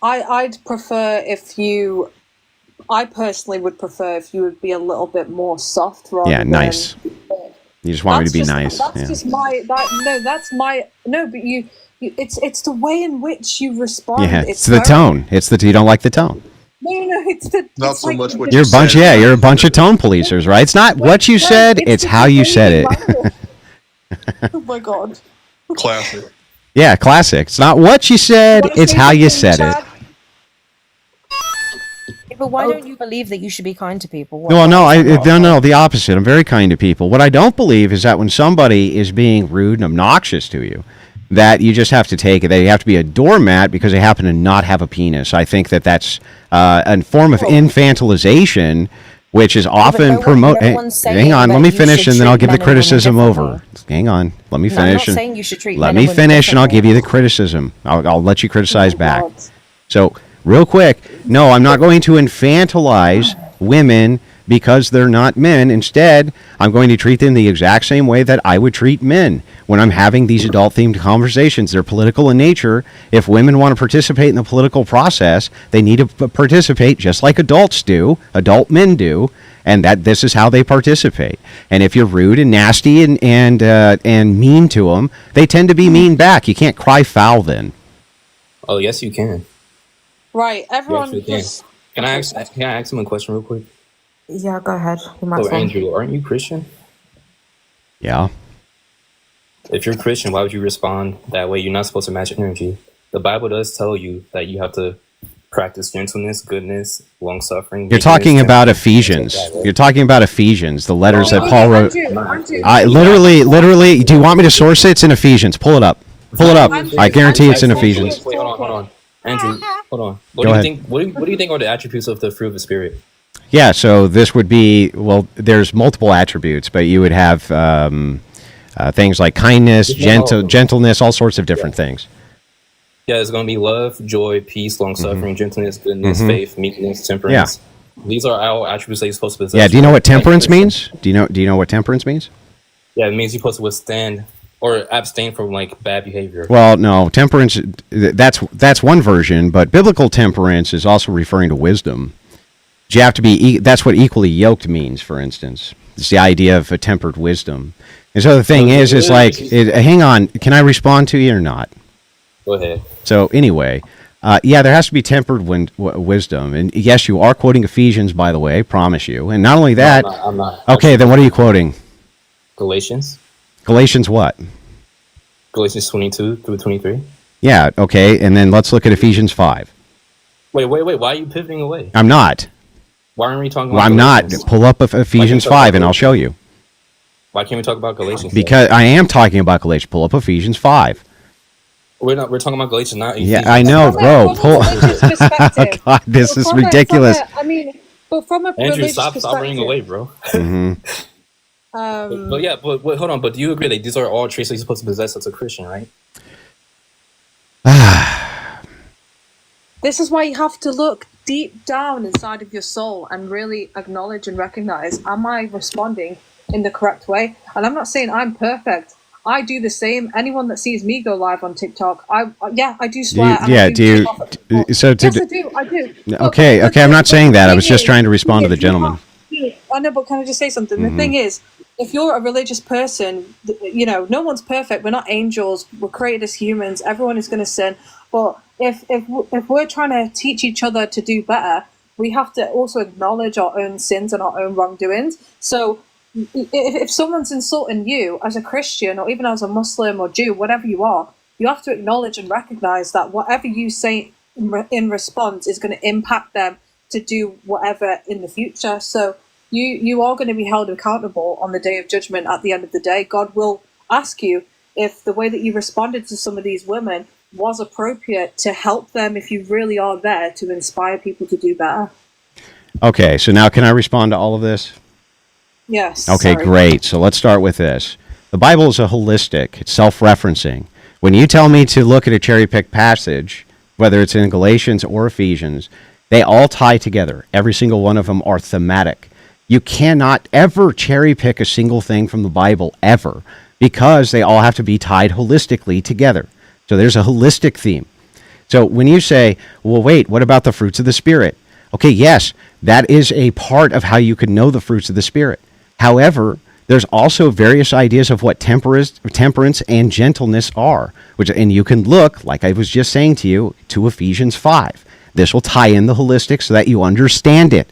I'd prefer if you. I personally would prefer if you would be a little bit more soft rather Yeah, than. nice. You just want me to be nice. That's Yeah. just my. That's my. No, but you. It's the way in which you respond. Yeah, it's the tone. It's the you don't like the tone. No, it's the. Not it's so like much what You're a you bunch. said. Yeah, you're a bunch of tone policers, right? It's not what you said; it's the how you way said it. handle- Oh my god. Classic. Yeah, classic. It's not what you said; Wanna it's say how you something, said it. Chad? But why don't you believe that you should be kind to people? Well, no, Why is that not no, the opposite. I'm very kind to people. What I don't believe is that when somebody is being rude and obnoxious to you, that you just have to take it. They have to be a doormat because they happen to not have a penis. I think that that's a form of infantilization, which is often promoted. Hang on, let me finish, and then I'll give the criticism over. Hang on, let me No, I'm not finish. saying you should treat Let men me and women finish, and I'll give you the differently. criticism. I'll let you criticize back. God. So, real quick, no, I'm not going to infantilize women because they're not men. Instead, I'm going to treat them the exact same way that I would treat men when I'm having these adult-themed conversations. They're political in nature. If women want to participate in the political process, they need to participate just like adults do, adult men do, and that this is how they participate. And if you're rude and nasty and mean to them, they tend to be mean back. You can't cry foul then. Oh, yes, you can. Right, everyone. Yes, you can. Just, Can I ask him a question real quick? Yeah, go ahead. You might So, say. Andrew, aren't you Christian? Yeah. If you're Christian, why would you respond that way? You're not supposed to match energy. The Bible does tell you that you have to practice gentleness, goodness, long suffering. You're talking about Ephesians. You're talking about Ephesians, the letters that Paul wrote. I literally. Do you want me to source it? It's in Ephesians. Pull it up. Pull it up. I guarantee it's in Ephesians. Wait, hold on. Andrew, hold on. What Go do you ahead. think? What do you think are the attributes of the fruit of the spirit? Yeah. So this would be there's multiple attributes, but you would have things like kindness, gentleness, all sorts of different things. Yeah, it's going to be love, joy, peace, long suffering, gentleness, goodness, faith, meekness, temperance. These are our attributes that you're supposed to possess. Yeah. Do you know what temperance means? Do you know what temperance means? Yeah, it means you're supposed to withstand or abstain from like bad behavior. Well, no, temperance. That's one version, but biblical temperance is also referring to wisdom. You have to be. That's what equally yoked means. For instance, it's the idea of a tempered wisdom. And so the thing is like, hang on, can I respond to you or not? Go ahead. So anyway, yeah, there has to be tempered wisdom, and yes, you are quoting Ephesians, by the way. I promise you. And not only that, No, I'm not. Okay, then what are you quoting? Galatians. Galatians what? Galatians 22 through 23. Yeah, okay, and then let's look at Ephesians 5. Wait. Why are you pivoting away? I'm not. Why aren't we talking about Well, I'm not. Galatians? Pull up Ephesians talk about 5, and I'll show you. Why can't we talk about Galatians? Because I am talking about Galatians. Pull up Ephesians 5. We're talking about Galatians, not Ephesians. Yeah, I know, bro. Pull. God, this is ridiculous. But from a Andrew, religious stop perspective, running away, bro. hmm But hold on. But do you agree that these are all traits that you're supposed to possess as a Christian, right? this is why you have to look deep down inside of your soul and really acknowledge and recognize, am I responding in the correct way? And I'm not saying I'm perfect. I do the same. Anyone that sees me go live on TikTok, I do swear. and I do you? So to. yes, I do. Okay, But I'm not saying that. I was thing just is- trying to respond to the gentleman. I know, but can I just say something? The thing is, if you're a religious person, no one's perfect. We're not angels. We're created as humans. Everyone is going to sin. But if we're trying to teach each other to do better, we have to also acknowledge our own sins and our own wrongdoings. So if someone's insulting you as a Christian or even as a Muslim or Jew, whatever you are, you have to acknowledge and recognize that whatever you say in response is going to impact them to do whatever in the future. So you are going to be held accountable on the day of judgment. At the end of the day, God will ask you if the way that you responded to some of these women was appropriate to help them, if you really are there to inspire people to do better. Okay, so now can I respond to all of this? Yes. Okay, sorry. great. So let's start with this. The Bible is a holistic, it's self-referencing. When you tell me to look at a cherry-picked passage, whether it's in Galatians or Ephesians, They all tie together. Every single one of them are thematic. You cannot ever cherry pick a single thing from the Bible, ever, because they all have to be tied holistically together. So there's a holistic theme. So when you say, well, wait, what about the fruits of the Spirit? Okay, yes, that is a part of how you could know the fruits of the Spirit. However, there's also various ideas of what temperance and gentleness are, and you can look, like I was just saying to you, to Ephesians 5. This will tie in the holistic so that you understand it.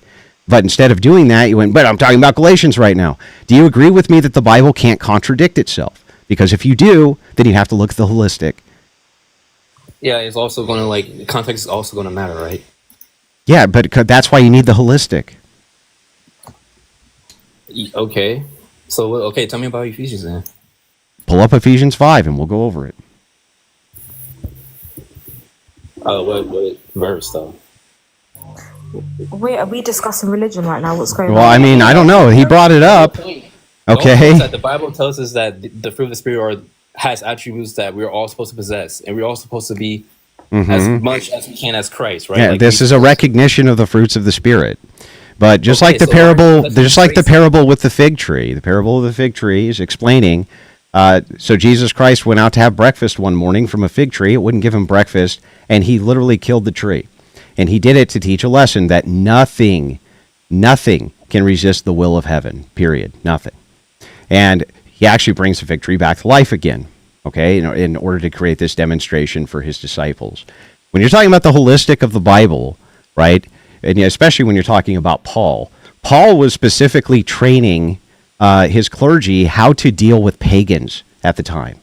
But instead of doing that, you went, but I'm talking about Galatians right now. Do you agree with me that the Bible can't contradict itself? Because if you do, then you have to look at the holistic. Yeah, it's also going to, like, context is also going to matter, right? Yeah, but that's why you need the holistic. Okay. So, okay, tell me about Ephesians then. Pull up Ephesians 5 and we'll go over it. What verse, though? Wait, are we discussing religion right now? What's going on? Well, I mean, I don't know. He brought it up. Okay. The Bible tells us that the fruit of the Spirit has attributes that we're all supposed to possess, and we're all supposed to be as much as we can as Christ, right? Yeah, like this is a recognition of the fruits of the Spirit. But just like the parable, just like the parable with the fig tree, the parable of the fig tree is explaining. So Jesus Christ went out to have breakfast one morning from a fig tree. It wouldn't give him breakfast, and he literally killed the tree. And he did it to teach a lesson that nothing can resist the will of heaven, period. Nothing. And he actually brings the fig tree back to life again, okay, in order to create this demonstration for his disciples. When you're talking about the holistic of the Bible, right, and especially when you're talking about Paul was specifically training his clergy how to deal with pagans at the time.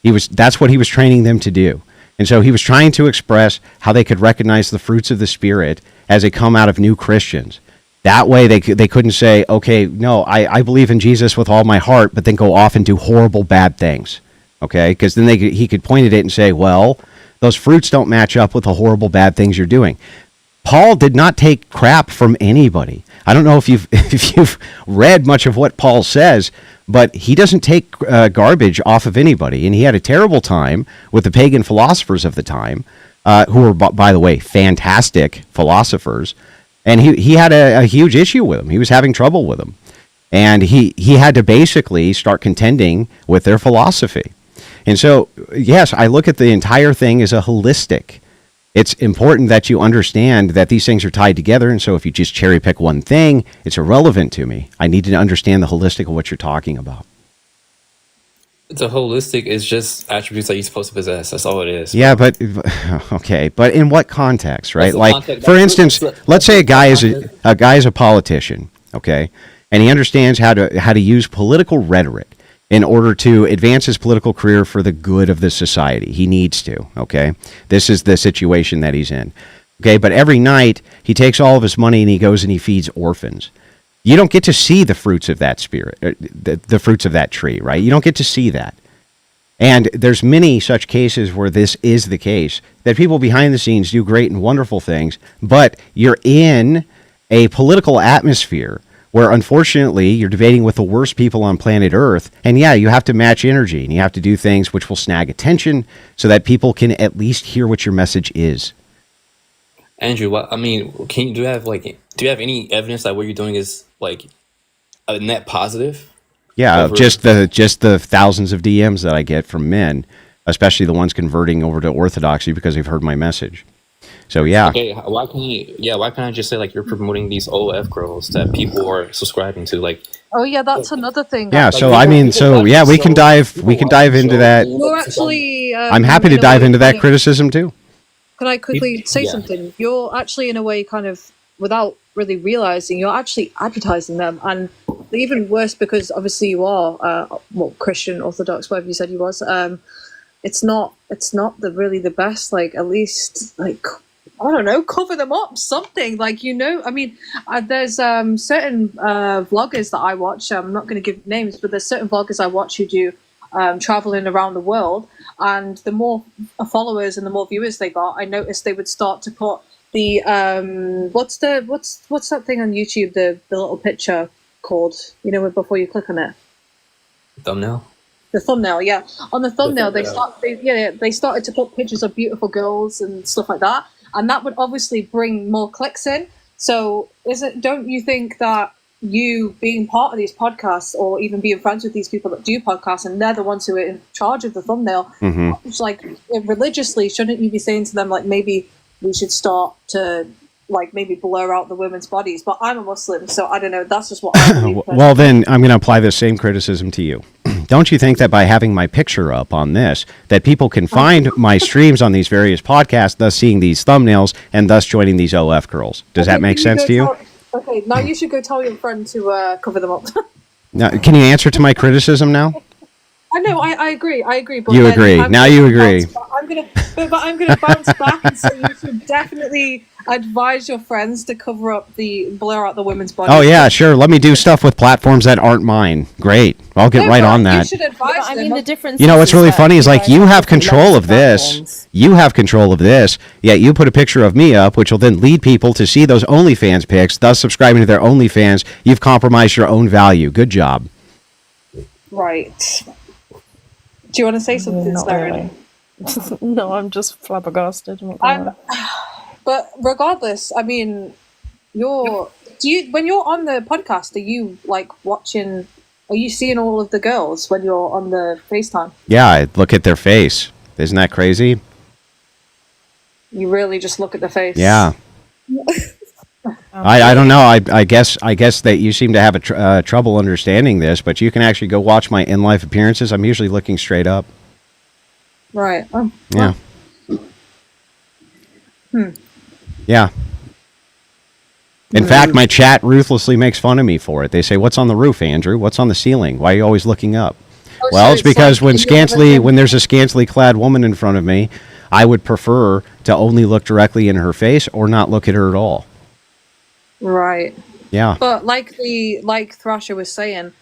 That's what he was training them to do. And so he was trying to express how they could recognize the fruits of the Spirit as they come out of new Christians. That way they couldn't say, okay, no, I believe in Jesus with all my heart, but then go off and do horrible, bad things. Okay? Because then he could point at it and say, well, those fruits don't match up with the horrible, bad things you're doing. Paul did not take crap from anybody. I don't know if you've read much of what Paul says, but he doesn't take garbage off of anybody. And he had a terrible time with the pagan philosophers of the time, who were, by the way, fantastic philosophers. And he had a huge issue with them. He was having trouble with them. And he had to basically start contending with their philosophy. And so, yes, I look at the entire thing as a holistic. It's important that you understand that these things are tied together, and so if you just cherry pick one thing, it's irrelevant to me. I need to understand the holistic of what you're talking about. The holistic is just attributes that you're supposed to possess. That's all it is. Yeah, but okay, but in what context, right? Like, for instance, let's say a guy is a politician, okay, and he understands how to use political rhetoric in order to advance his political career for the good of the society. He needs to, okay? This is the situation that he's in. Okay, but every night he takes all of his money and he goes and he feeds orphans. You don't get to see the fruits of that spirit, the fruits of that tree, right? You don't get to see that. And there's many such cases where this is the case, that people behind the scenes do great and wonderful things, but you're in a political atmosphere where unfortunately you're debating with the worst people on planet Earth. And yeah, you have to match energy and you have to do things which will snag attention so that people can at least hear what your message is. Andrew, I mean, do you have any evidence that what you're doing is like a net positive? Yeah, just the thousands of DMs that I get from men, especially the ones converting over to Orthodoxy because they've heard my message. So yeah. Okay, why can't I just say like you're promoting these OF girls that people are subscribing to, like? Oh yeah, that's another thing. Yeah, so I mean, so yeah, we can dive into that. You're actually. I'm happy to dive into that criticism too. Can I quickly say something? You're actually, in a way, kind of, without really realizing, you're actually advertising them, and even worse because obviously you are, Christian, Orthodox, whatever you said you was. It's not really the best. Like, at least, like, I don't know, cover them up, something, like, I mean, there's certain vloggers that I watch. I'm not going to give names, but there's certain vloggers I watch who do traveling around the world, and the more followers and the more viewers they got, I noticed they would start to put the what's that thing on YouTube, the little picture called, before you click on it, Thumbnail. The thumbnail, yeah. On the thumbnail, they started to put pictures of beautiful girls and stuff like that. and that would obviously bring more clicks in. So don't you think that you being part of these podcasts, or even being friends with these people that do podcasts, and they're the ones who are in charge of the thumbnail, it's like religiously, shouldn't you be saying to them, like, maybe we should start to like maybe blur out the women's bodies? But I'm a Muslim, so I don't know. That's just what I believe. Well, then I'm going to apply the same criticism to you. Don't you think that by having my picture up on this, that people can find my streams on these various podcasts, thus seeing these thumbnails, and thus joining these OF girls? Does that make sense to you? Okay, now you should go tell your friend to cover them up. Now, can you answer to my criticism now? I know, I agree. But You agree. Now you agree. I'm gonna bounce back and say you should definitely advise your friends to blur out the women's bodies. Oh yeah, sure. Let me do stuff with platforms that aren't mine. Great. I'll get right on that. You should advise I mean, the difference. You know what's really that funny is, like, you have control of this. platforms. You have control of this. Yet you put a picture of me up, which will then lead people to see those OnlyFans pics, thus subscribing to their OnlyFans. You've compromised your own value. Good job. Right. Do you want to say something, Not Darren? really. No, I'm just flabbergasted. I'm not gonna lie. But regardless, I mean, when you're on the podcast, are you like watching? Are you seeing all of the girls when you're on the FaceTime? Yeah, I look at their face. Isn't that crazy? You really just look at the face. Yeah. I don't know. I guess that you seem to have a trouble understanding this, but you can actually go watch my in-life appearances. I'm usually looking straight up. Right. Yeah. Yeah. In fact, my chat ruthlessly makes fun of me for it. They say, "What's on the roof, Andrew? What's on the ceiling? Why are you always looking up?" Well, it's because when there's a scantily clad woman in front of me, I would prefer to only look directly in her face or not look at her at all. Right. Yeah. But like Thrasher was saying,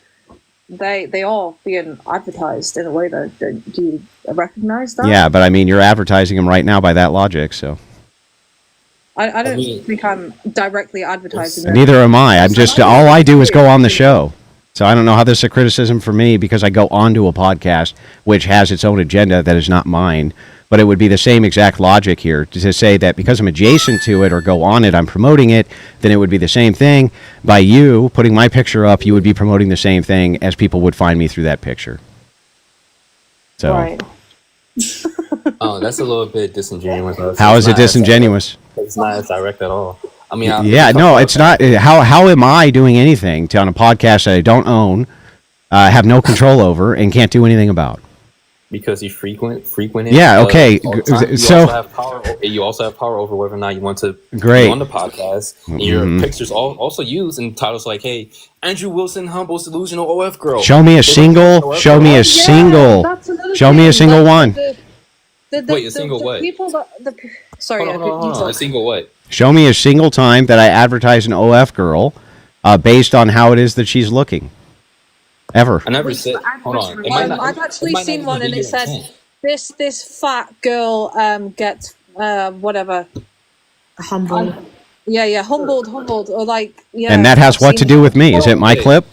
they are being advertised in a way that do you recognize that? Yeah, but I mean, you're advertising them right now by that logic, so. I don't think I'm directly advertising them. Neither am I. I'm just, all I do is go on the show. So I don't know how this is a criticism for me, because I go onto a podcast which has its own agenda that is not mine. But it would be the same exact logic here to say that because I'm adjacent to it or go on it, I'm promoting it. Then it would be the same thing. By you putting my picture up, you would be promoting the same thing as people would find me through that picture. So. Right. Oh, that's a little bit disingenuous. How is it disingenuous? It's not as direct at all. I mean, it's not. How am I doing anything on a podcast that I don't own, have no control over, and can't do anything about? Because you frequent it. Yeah. Okay. You also have power over whether or not you want to Great. be on the podcast. And your pictures also used in titles like, "Hey, Andrew Wilson, humble, delusional OF girl." Show me a single. Show me a single. Show me a single one. Wait, a single what? Sorry, hold on. A single what? Show me a single time that I advertise an OF girl based on how it is that she's looking. Ever. I never said. Hold on. I've actually seen one, and it said, "This fat girl gets whatever." Humble. Humbled, or like yeah. And that has what to do with me? Is it my clip?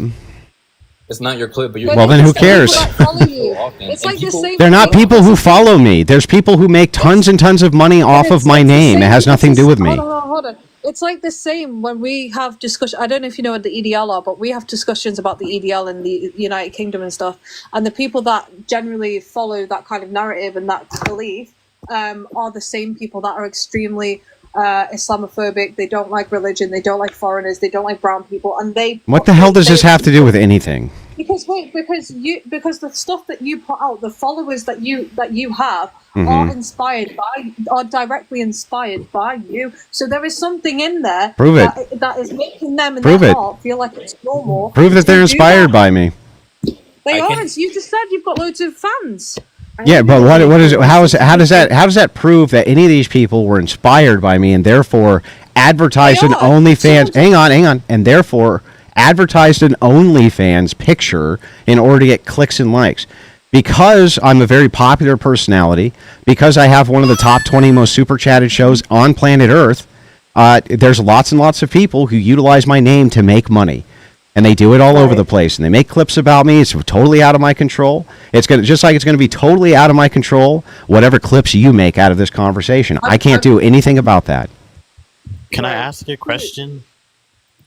It's not your clip, but well, then who cares? It's like the same. They're not people who follow me. There's people who make tons and tons of money off of my name. It has nothing to do with me. Hold on. It's like the same when we have discussion. I don't know if you know what the EDL are, but we have discussions about the EDL in the United Kingdom and stuff. And the people that generally follow that kind of narrative and that belief are the same people that are extremely Islamophobic. They don't like religion. They don't like foreigners. They don't like brown people. And they. What the hell does this have to do with anything? Because the stuff that you put out, the followers that you have are directly inspired by you. So there is something in there that is making them in their heart feel like it's normal. Prove that they're inspired by me. They aren't. You just said you've got loads of fans. Yeah, but what is it? How does that prove that any of these people were inspired by me and therefore advertised an OnlyFans? Hang on, and therefore advertised an OnlyFans picture in order to get clicks and likes? Because I'm a very popular personality, because I have one of the top 20 most super chatted shows on planet Earth, there's lots and lots of people who utilize my name to make money. and they do it all over the place, and they make clips about me. It's totally out of my control. It's gonna just like it's gonna be totally out of my control. Whatever clips you make out of this conversation, I can't do anything about that. Can I ask you a question?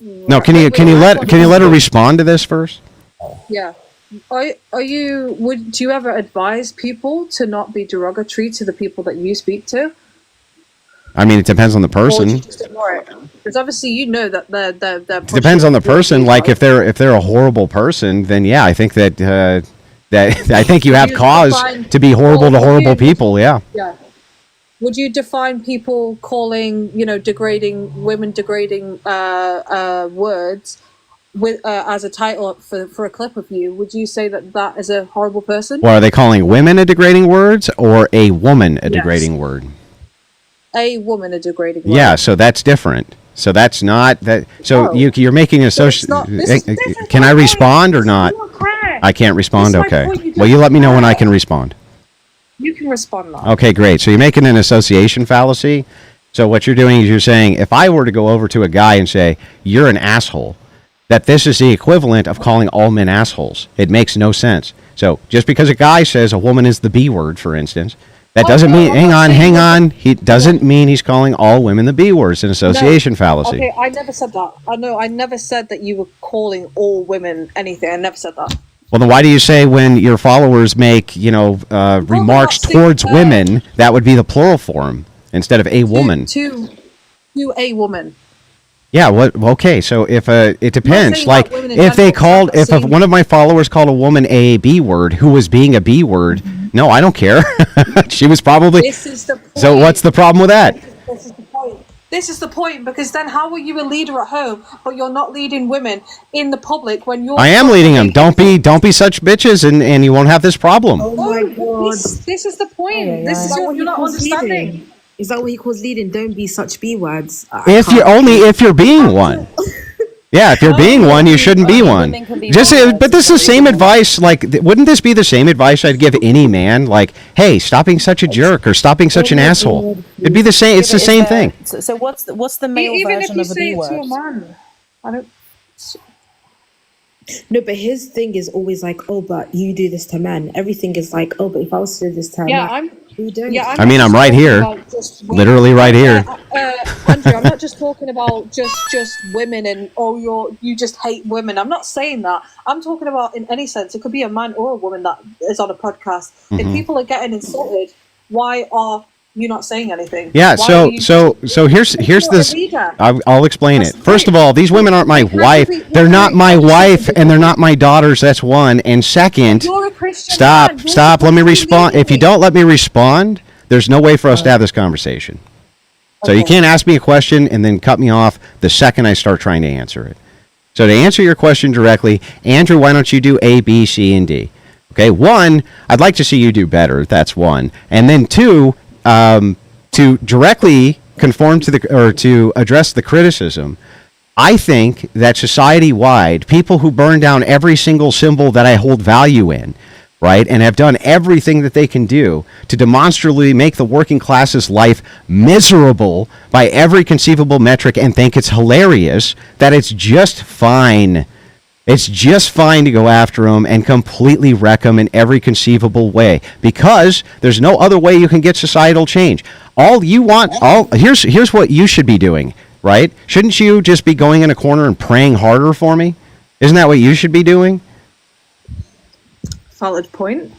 No, can you let her respond to this first? Yeah. Do you ever advise people to not be derogatory to the people that you speak to? I mean, it depends on the Or do person. you just ignore it? Because obviously you know that they're It depends on the person. Like if they're a horrible person, then yeah, I think that I think you have cause to be horrible to horrible people. Yeah. Yeah. Would you define people calling, degrading words with as a title for a clip of you? Would you say that is a horrible person? Well, are they calling women a degrading words or a woman a degrading word? A woman a degrading word. Yeah, so that's different. So that's not that. So you're making an association. Can I respond or not? I can't respond. Okay. Well, you let me know when I can respond. You can respond now. Okay, great. So you're making an association fallacy. So what you're doing is you're saying if I were to go over to a guy and say you're an asshole, that this is the equivalent of calling all men assholes. It makes no sense. So just because a guy says a woman is the B word, for instance, that doesn't mean. Hang on. He doesn't mean he's calling all women the B word. It's an association fallacy. Okay, I never said that. I never said that you were calling all women anything. I never said that. Well, then why do you say when your followers make, remarks towards women, that would be the plural form instead of a woman? To a woman. Yeah. What? Okay. So if it depends. saying Like about women in if they general, called, if one of my followers called a woman a B word who was being a B word, no, I don't care. She was probably. This is the point. So what's the problem with that? This is the point. This is the point, because then how are you a leader at home, but you're not leading women in the public when you're... I am leading them. Don't be such bitches, and you won't have this problem. Oh my god. This is the point. This is what you're not understanding. Is that what he calls leading? Don't be such B words. If you're being one. Yeah, if you're being one, you shouldn't be one. But this is the same advice. Like, wouldn't this be the same advice I'd give any man? Like, hey, stop being such a jerk or stop being such an asshole. It'd be the same. It's the same thing. So what's the male version of a B word? Even if you say it to a man, I don't... No, but his thing is always like, oh, but you do this to men. Everything is like, oh, but if I was to do this to a man, we don't. Yeah, I mean, I'm right here. Literally right here. Andrew, I'm not just talking about just women and you just hate women. I'm not saying that. I'm talking about in any sense. It could be a man or a woman that is on a podcast. If people are getting insulted, why are you not saying anything? Yeah, so here's this. I'll explain it. First of all, these women aren't my wife. They're not my wife, and they're not my daughters. That's one. And second, stop. Let me respond. If you don't let me respond, there's no way for us to have this conversation. So you can't ask me a question and then cut me off the second I start trying to answer it. So to answer your question directly, Andrew, why don't you do A, B, C, and D? Okay, one, I'd like to see you do better. That's one. And then two, to directly conform to to address the criticism, I think that society-wide, people who burn down every single symbol that I hold value in, right, and have done everything that they can do to demonstrably make the working class's life miserable by every conceivable metric and think it's hilarious, that it's just fine. It's just fine to go after them and completely wreck them in every conceivable way, because there's no other way you can get societal change. Here's what you should be doing, right? Shouldn't you just be going in a corner and praying harder for me? Isn't that what you should be doing? Valid point.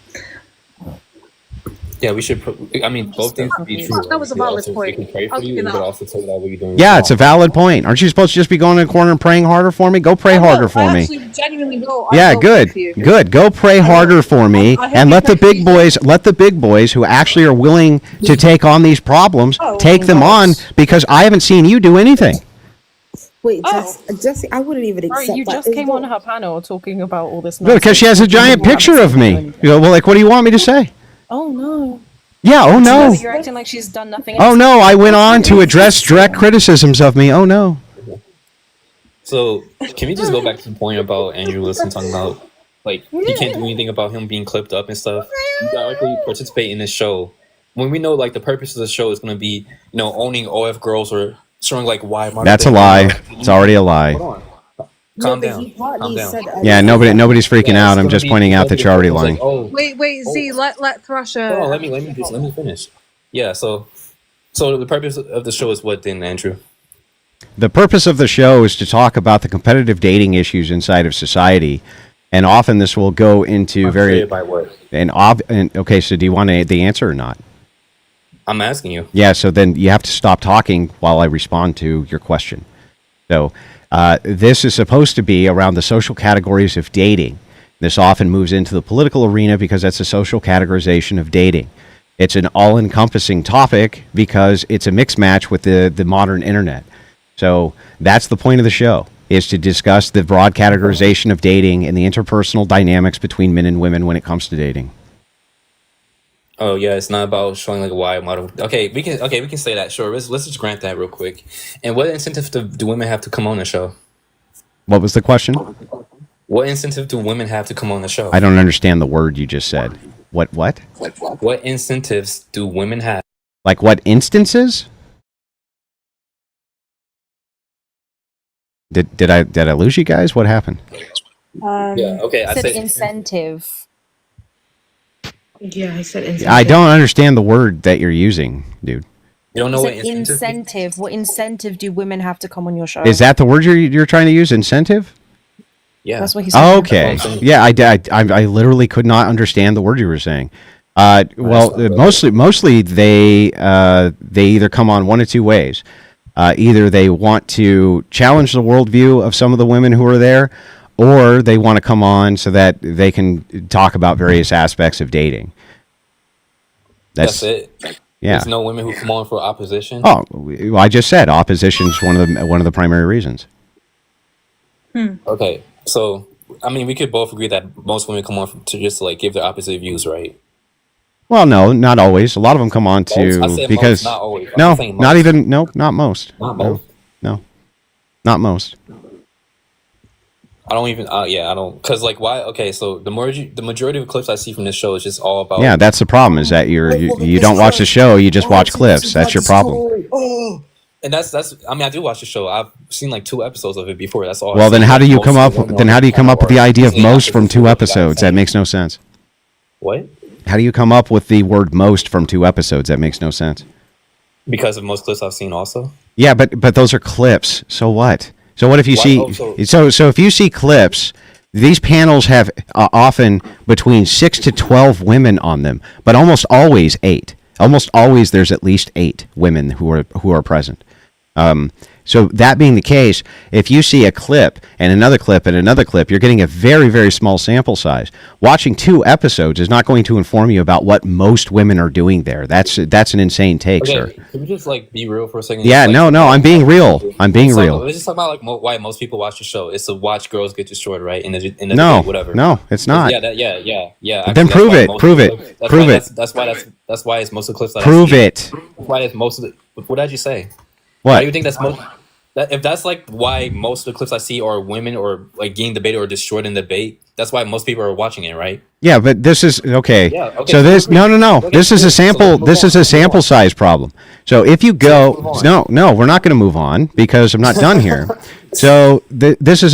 Yeah, we should. I mean, both things can be true. That was a valid point. We can pray for you, but also tell you that what you're doing. Yeah, it's a valid point. Aren't you supposed to just be going in a corner and praying harder for me? Go pray harder for me. I genuinely will. Yeah, good. Go pray harder for me, and let the big boys who actually are willing to take on these problems take them on, because I haven't seen you do anything. Wait, Jesse, I wouldn't even accept that. You just came on her panel talking about all this. No, because she has a giant picture of me. Well, like, what do you want me to say? Oh no. Yeah, oh no. You're acting like she's done nothing. Oh no, I went on to address direct criticisms of me. Oh no. So, can we just go back to the point about Andrew Wilson talking about, like, he can't do anything about him being clipped up and stuff? You directly participate in this show when we know, like, the purpose of the show is going to be, owning OF girls or showing, like, why. That's a lie. It's already a lie. Calm but down. he partly Calm down. said Yeah, nobody's freaking Yeah, out. it's I'm gonna just be pointing out that you're already it's lying. like, oh, Wait, Z, let Thrasher. oh, let me finish. So the purpose of the show is what then, Andrew? The purpose of the show is to talk about the competitive dating issues inside of society, and often this will go into very By what? and okay. So do you want the answer or not? I'm asking you. Yeah. So then you have to stop talking while I respond to your question. So this is supposed to be around the social categories of dating. This often moves into the political arena because that's a social categorization of dating. It's an all-encompassing topic because it's a mixed match with the modern internet. So that's the point of the show, is to discuss the broad categorization of dating and the interpersonal dynamics between men and women when it comes to dating. Oh yeah, it's not about showing like a wide model. Okay, we can say that. Sure, let's just grant that real quick. And what incentive do women have to come on the show? What was the question? What incentive do women have to come on the show? I don't understand the word you just said. What? What incentives do women have? Like what instances? Did I lose you guys? What happened? Yeah, okay. I said said incentive. Yeah, I said incentive. I don't understand the word that you're using, dude. You don't know I what said incentive? incentive. What incentive do women have to come on your show? Is that the word you're trying to use? Incentive? Yeah, That's what he said. Oh, okay. Yeah, I literally could not understand the word you were saying. Mostly they either come on one of two ways. Either they want to challenge the worldview of some of the women who are there, or they want to come on so that they can talk about various aspects of dating. That's it. Yeah. There's no women who come on for opposition. Oh, well, I just said opposition is one of the primary reasons. Okay, so I mean, we could both agree that most women come on to just like give their opposite views, right? Well, no, not always. A lot of them come on Most? I to said because most, not always. I'm no, saying not most. even no, not most. Not both. No, not most. I don't even. Yeah, I don't. Cause like, why? Okay, so the majority of clips I see from this show is just all about. Yeah, that's the problem. Is that you don't watch the show, you just watch clips. That's your problem. Oh. And that's. I mean, I do watch the show. I've seen like 2 episodes of it before. That's all. Well, then how do you come up? Then how do you come up with the idea of Or- most from 2 episodes? That makes no sense. What? How do you come up with the word most from 2 episodes? That makes no sense. Because of most clips I've seen, also. Yeah, but those are clips. So what? So what if you Why- see? So if you see clips, these panels have often between 6 to 12 women on them, but almost always 8. Almost always there's at least 8 women who are present. So that being the case, if you see a clip and another clip and another clip, you're getting a very, very small sample size. Watching 2 episodes is not going to inform you about what most women are doing there. That's an insane take, Okay, sir. can we just like be real for a second? Yeah, Like, no, I'm being real. I'm being real. Let's just talk about like why most people watch the show. It's to watch girls get destroyed, right? In the No, debate, whatever. no, it's not. Yeah, yeah. Then Actually, prove that's it, why most prove of it, the clips- prove it. That's why it's most of the clips that Prove I see. it. That's why it's most of the. What did you say? What? Why do you think that's most? If that's like why most of the clips I see are women or like getting debated or destroyed in debate, that's why most people are watching it, right? Yeah, but this is okay. Yeah, okay, So so this we no. agree. Okay, This is cool. a So sample. let's move This on. is a sample size problem. So if you go, let's move no, we're not going to move on because I'm not done here. So this is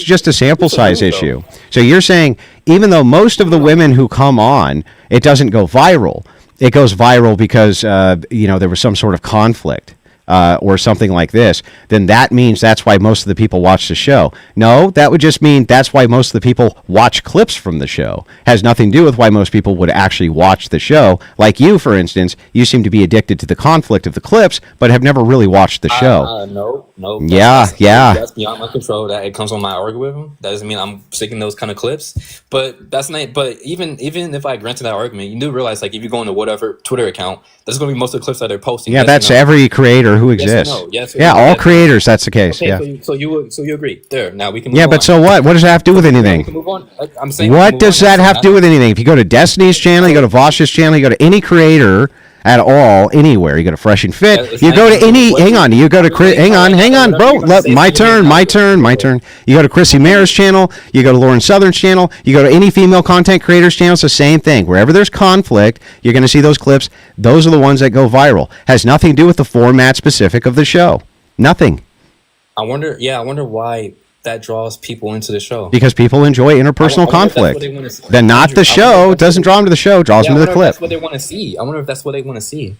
just a sample size issue. So you're saying even though most of the women who come on, it doesn't go viral. It goes viral because there was some sort of conflict. Or something like this, then that means that's why most of the people watch the show. No, that would just mean that's why most of the people watch clips from the show. Has nothing to do with why most people would actually watch the show. Like you, for instance, you seem to be addicted to the conflict of the clips, but have never really watched the show. No. Yeah. That's beyond my control. That it comes on my algorithm. That doesn't mean I'm seeking those kind of clips. But that's not. But even if I granted that argument, you do realize like if you go into whatever Twitter account, that's going to be most of the clips that they're posting. Yeah, Yes or that's no? every creator who Yes or exists. no? Yes or Yeah, no? all Yes or no? creators. That's the case. Okay, Yeah. so you agree. There. Now we can move Yeah, on. but so what? What does that have to do with We anything? can move on. I'm saying we can What move does on. that have to do with anything? If you go to Destiny's channel, you go to Vosh's channel, you go to any creator at all, anywhere, you go to Fresh and Fit, It's you not go to even any, what hang you- on, you go to Chris, hang on, bro, my turn. You go to Chrissy Mayer's channel, you go to Lauren Southern's channel, you go to any female content creators channel, it's the same thing. Wherever there's conflict, you're going to see those clips. Those are the ones that go viral. Has nothing to do with the format specific of the show. Nothing. I wonder why that draws people into the show? Because people enjoy interpersonal conflict. Then not the show. Doesn't draw them to the show. Draws them to the clip. That's what they want to see. I wonder if that's what they want to see.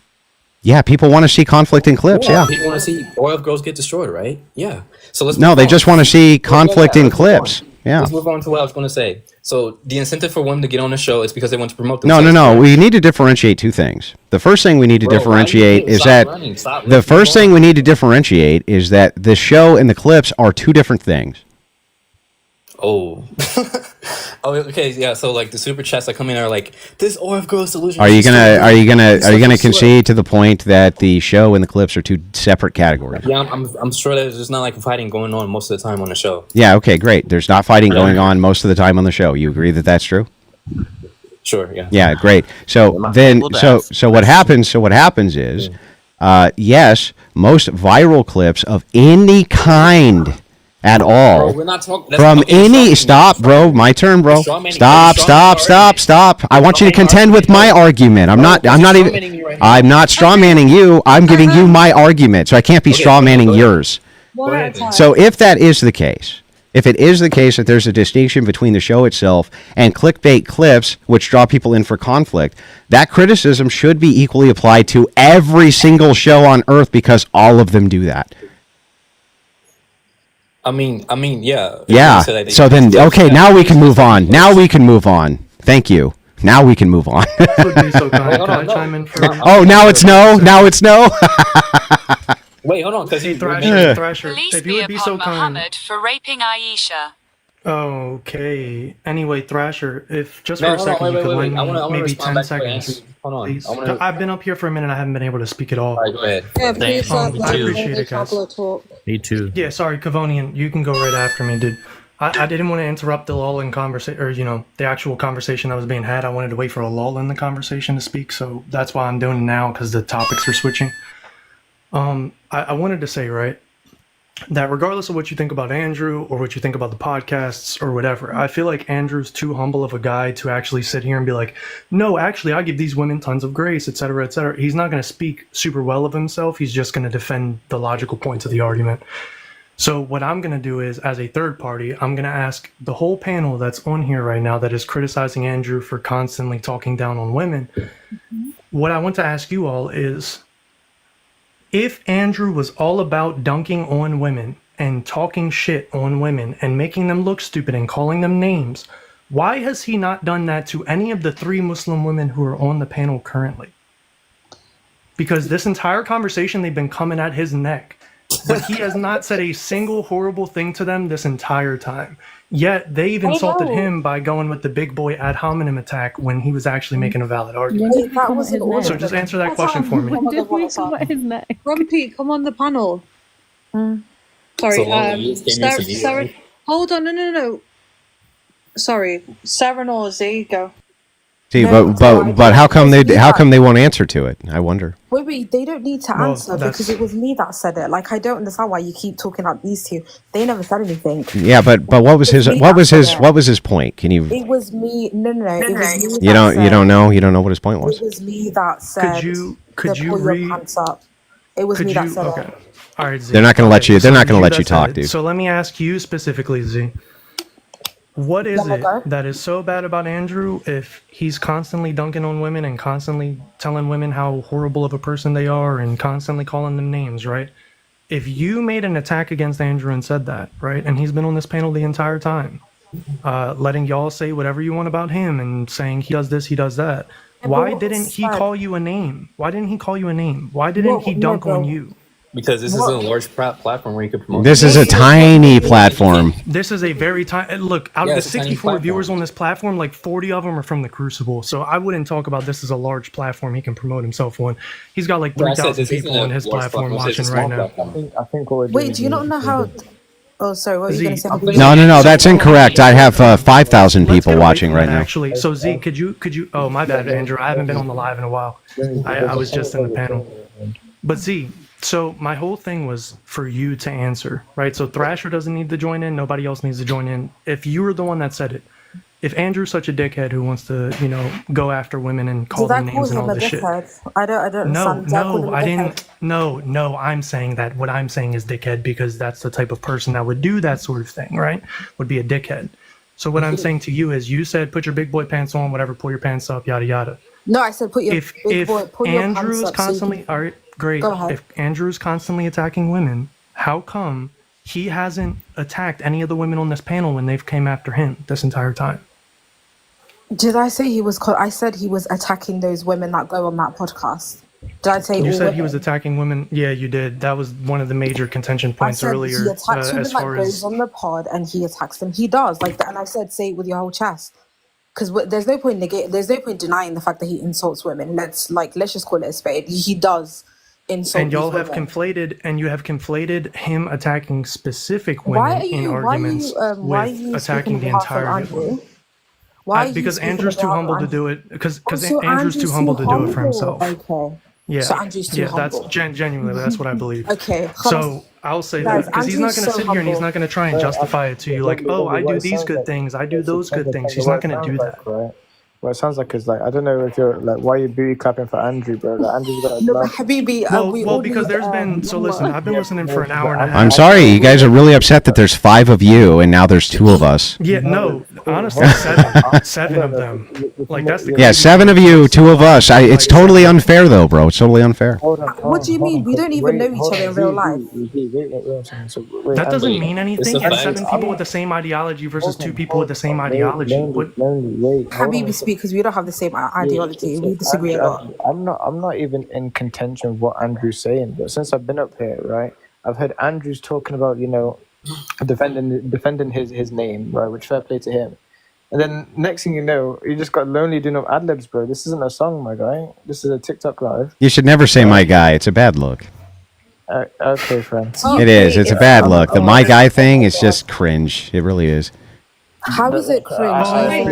Yeah, people want to see conflict in clips. Yeah. People want to see oil girls get destroyed, right? Yeah. So let's. No, they just want to see conflict in clips. Yeah. Let's move on to what I was going to say. So the incentive for women to get on the show is because they want to promote No, themselves. no, no. We need to differentiate two things. The first thing we need to differentiate is that the first thing we need to differentiate is that the show and the clips are two different things. Oh. Oh, okay, yeah. So like the super chats that come in are like, "This OF girl solution." Are you gonna concede to the point that the show and the clips are two separate categories? Yeah, I'm sure that there's not like fighting going on most of the time on the show. Yeah. Okay. Great. There's not fighting going on most of the time on the show. You agree that that's true? Sure. Yeah. Yeah. Great. So then, so what happens? So what happens is, yes, most viral clips of any kind at all. Bro, we're not talking From any stop, bro. My turn, bro. Stop. I want you to contend with my argument. I'm not straw manning you. I'm giving you my argument, so I can't be straw manning yours. So if that is the case, if it is the case that there's a distinction between the show itself and clickbait clips, which draw people in for conflict, that criticism should be equally applied to every single show on earth because all of them do that. I mean, yeah. Yeah. So then, okay, now we can move on. Thank you. Now we can move on. Oh, now it's no. Wait, hold on. Hey, Thrasher. Police if you would be so kind. Muhammad for raping Aisha. Okay. Anyway, Thrasher, if just No, for a hold on, second you could wait. lend I me wanna maybe respond 10 back to seconds. Andrew. Hold on. Please. I wanna- I've been up here for a minute. I haven't been able to speak at all. All right, go ahead. Yeah, please. I appreciate it, guys. Me too. Yeah, sorry, Kavonian. You can go right after me, dude. I didn't want to interrupt the lull in conversation, or the actual conversation that was being had. I wanted to wait for a lull in the conversation to speak, so that's why I'm doing it now because the topics are switching. I wanted to say, right, that regardless of what you think about Andrew or what you think about the podcasts or whatever, I feel like Andrew's too humble of a guy to actually sit here and be like, no, actually, I give these women tons of grace, etc., etc. He's not going to speak super well of himself. He's just going to defend the logical points of the argument. So what I'm going to do is, as a third party, I'm going to ask the whole panel that's on here right now that is criticizing Andrew for constantly talking down on women. What I want to ask you all is, if Andrew was all about dunking on women and talking shit on women and making them look stupid and calling them names, why has he not done that to any of the 3 Muslim women who are on the panel currently? Because this entire conversation, they've been coming at his neck. But he has not said a single horrible thing to them this entire time. Yet they've insulted him by going with the big boy ad hominem attack when he was actually making a valid argument. So just answer that question for me. Grumpy, come on the panel. Sorry, Sarah. Hold on, no. Sorry, Sarah or Z, go. See, but how come they won't answer to it? I wonder. Wait, they don't need to answer because it was me that said it. Like, I don't understand why you keep talking about these two. They never said anything. Yeah, but what was his point? Can you? It was me. No. It was me. You don't know what his point was. It was me that said. Could you pull your pants up? It was me that said it. All right, Z. They're not going to let you. They're not going to let you talk, dude. So let me ask you specifically, Z. What is it that is so bad about Andrew if he's constantly dunking on women and constantly telling women how horrible of a person they are and constantly calling them names, right? If you made an attack against Andrew and said that, right, and he's been on this panel the entire time, letting y'all say whatever you want about him and saying he does this, he does that, why didn't he call you a name? Why didn't he call you a name? Why didn't he dunk on you? Because this is a large platform where you could promote. This is a tiny platform. This is a very tiny. Look, out of the 64 viewers on this platform, like 40 of them are from the Crucible. So I wouldn't talk about this as a large platform he can promote himself on. He's got like 3,000 people on his platform watching right now. I think Wait, do you not know how? Oh, sorry. What were you going to say? No. That's incorrect. I have 5,000 people watching right now. Actually, so Z, could you? Oh, my bad, Andrew. I haven't been on the live in a while. I was just in the panel. But Z. So my whole thing was for you to answer, right? So Thrasher doesn't need to join in. Nobody else needs to join in. If you were the one that said it, if Andrew's such a dickhead who wants to, you know, go after women and call Did I them call names and him all a this shit. dickhead? I don't No, understand. Did I call him no, a I dickhead? didn't. No, I'm saying that what I'm saying is dickhead because that's the type of person that would do that sort of thing, right? Would be a dickhead. So what I'm saying to you is, you said put your big boy pants on, whatever, pull your pants up, yada yada. No, I said put your If big boy, pull your Andrew pants is up so you constantly, can... all right, great. Go ahead. If Andrew's constantly attacking women, how come he hasn't attacked any of the women on this panel when they've came after him this entire time? Did I say he was? I said he was attacking those women that go on that podcast. Did I say You all said women? he was attacking women. Yeah, you did. That was one of the major contention I points said earlier. he attacks women As that far goes as on the pod and he attacks them. He does like that, and I said say it with your whole chest because there's no point there's no point denying the fact that he insults women. Let's just call it a spade. He does insult. and y'all these have women. conflated him attacking specific Why women are in you? arguments why are with you attacking the speaking on behalf of entirety of women. Andrew? Why are you Because speaking Andrew's on too behalf of humble to Andrew? do it. Because So Andrew's too humble to do it for himself. Okay. Yeah, So Andrew's too yeah, that's humble. genuinely that's what I believe. Okay. So I'll say Guys, that because he's not Andrew's going to so sit here and he's humble. not going to try and justify it to you like, oh, I do these good things, I do those good things. He's not going to do that. Right? What it sounds like is like I don't know if you're like why are you booty clapping for Andrew, bro? Like Andrew's got a No, but Habibi, we all because need, there's been so listen, I've been listening for an hour and a half. I'm sorry, you guys are really upset that there's 5 of you and now there's 2 of us. Yeah, no, honestly, seven of them. Like that's the Yeah, 7 of you, 2 of us. It's totally unfair though, bro. It's totally unfair. What do you mean? We don't even know each other in real life. That doesn't mean anything. It's a It's fact. 7 people with the same ideology versus 2 people with the same ideology. What? Habibi, speak because we don't have the same ideology. We disagree a lot. I'm not even in contention with what Andrew's saying, but since I've been up here, right, I've heard Andrew's talking about, you know, defending his name, right, which fair play to him. And then next thing you know, you just got Lonely doing up ad libs, bro. This isn't a song, my guy. This is a TikTok live. You should never say my guy. It's a bad look. Okay, friend. It is. It's a bad look. The my guy thing is just cringe. It really is. How is it cringe?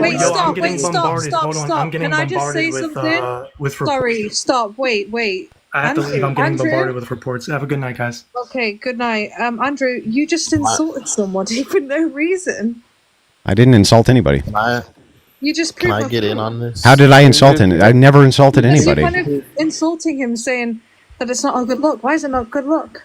Wait, Yo, stop, I'm getting wait, stop, bombarded. stop, Hold on, stop. I'm getting Can I just say bombarded something? with Sorry, stop, wait. I have to leave. I'm getting Andrew? bombarded with reports. Have a good night, guys. Okay, good night. Andrew, you just insulted someone for no reason. I didn't insult anybody. You just Can proved I get in on this? How did I insult him? I never insulted Because anybody. you're kind of insulting him, saying that it's not a good look. Why is it not a good look?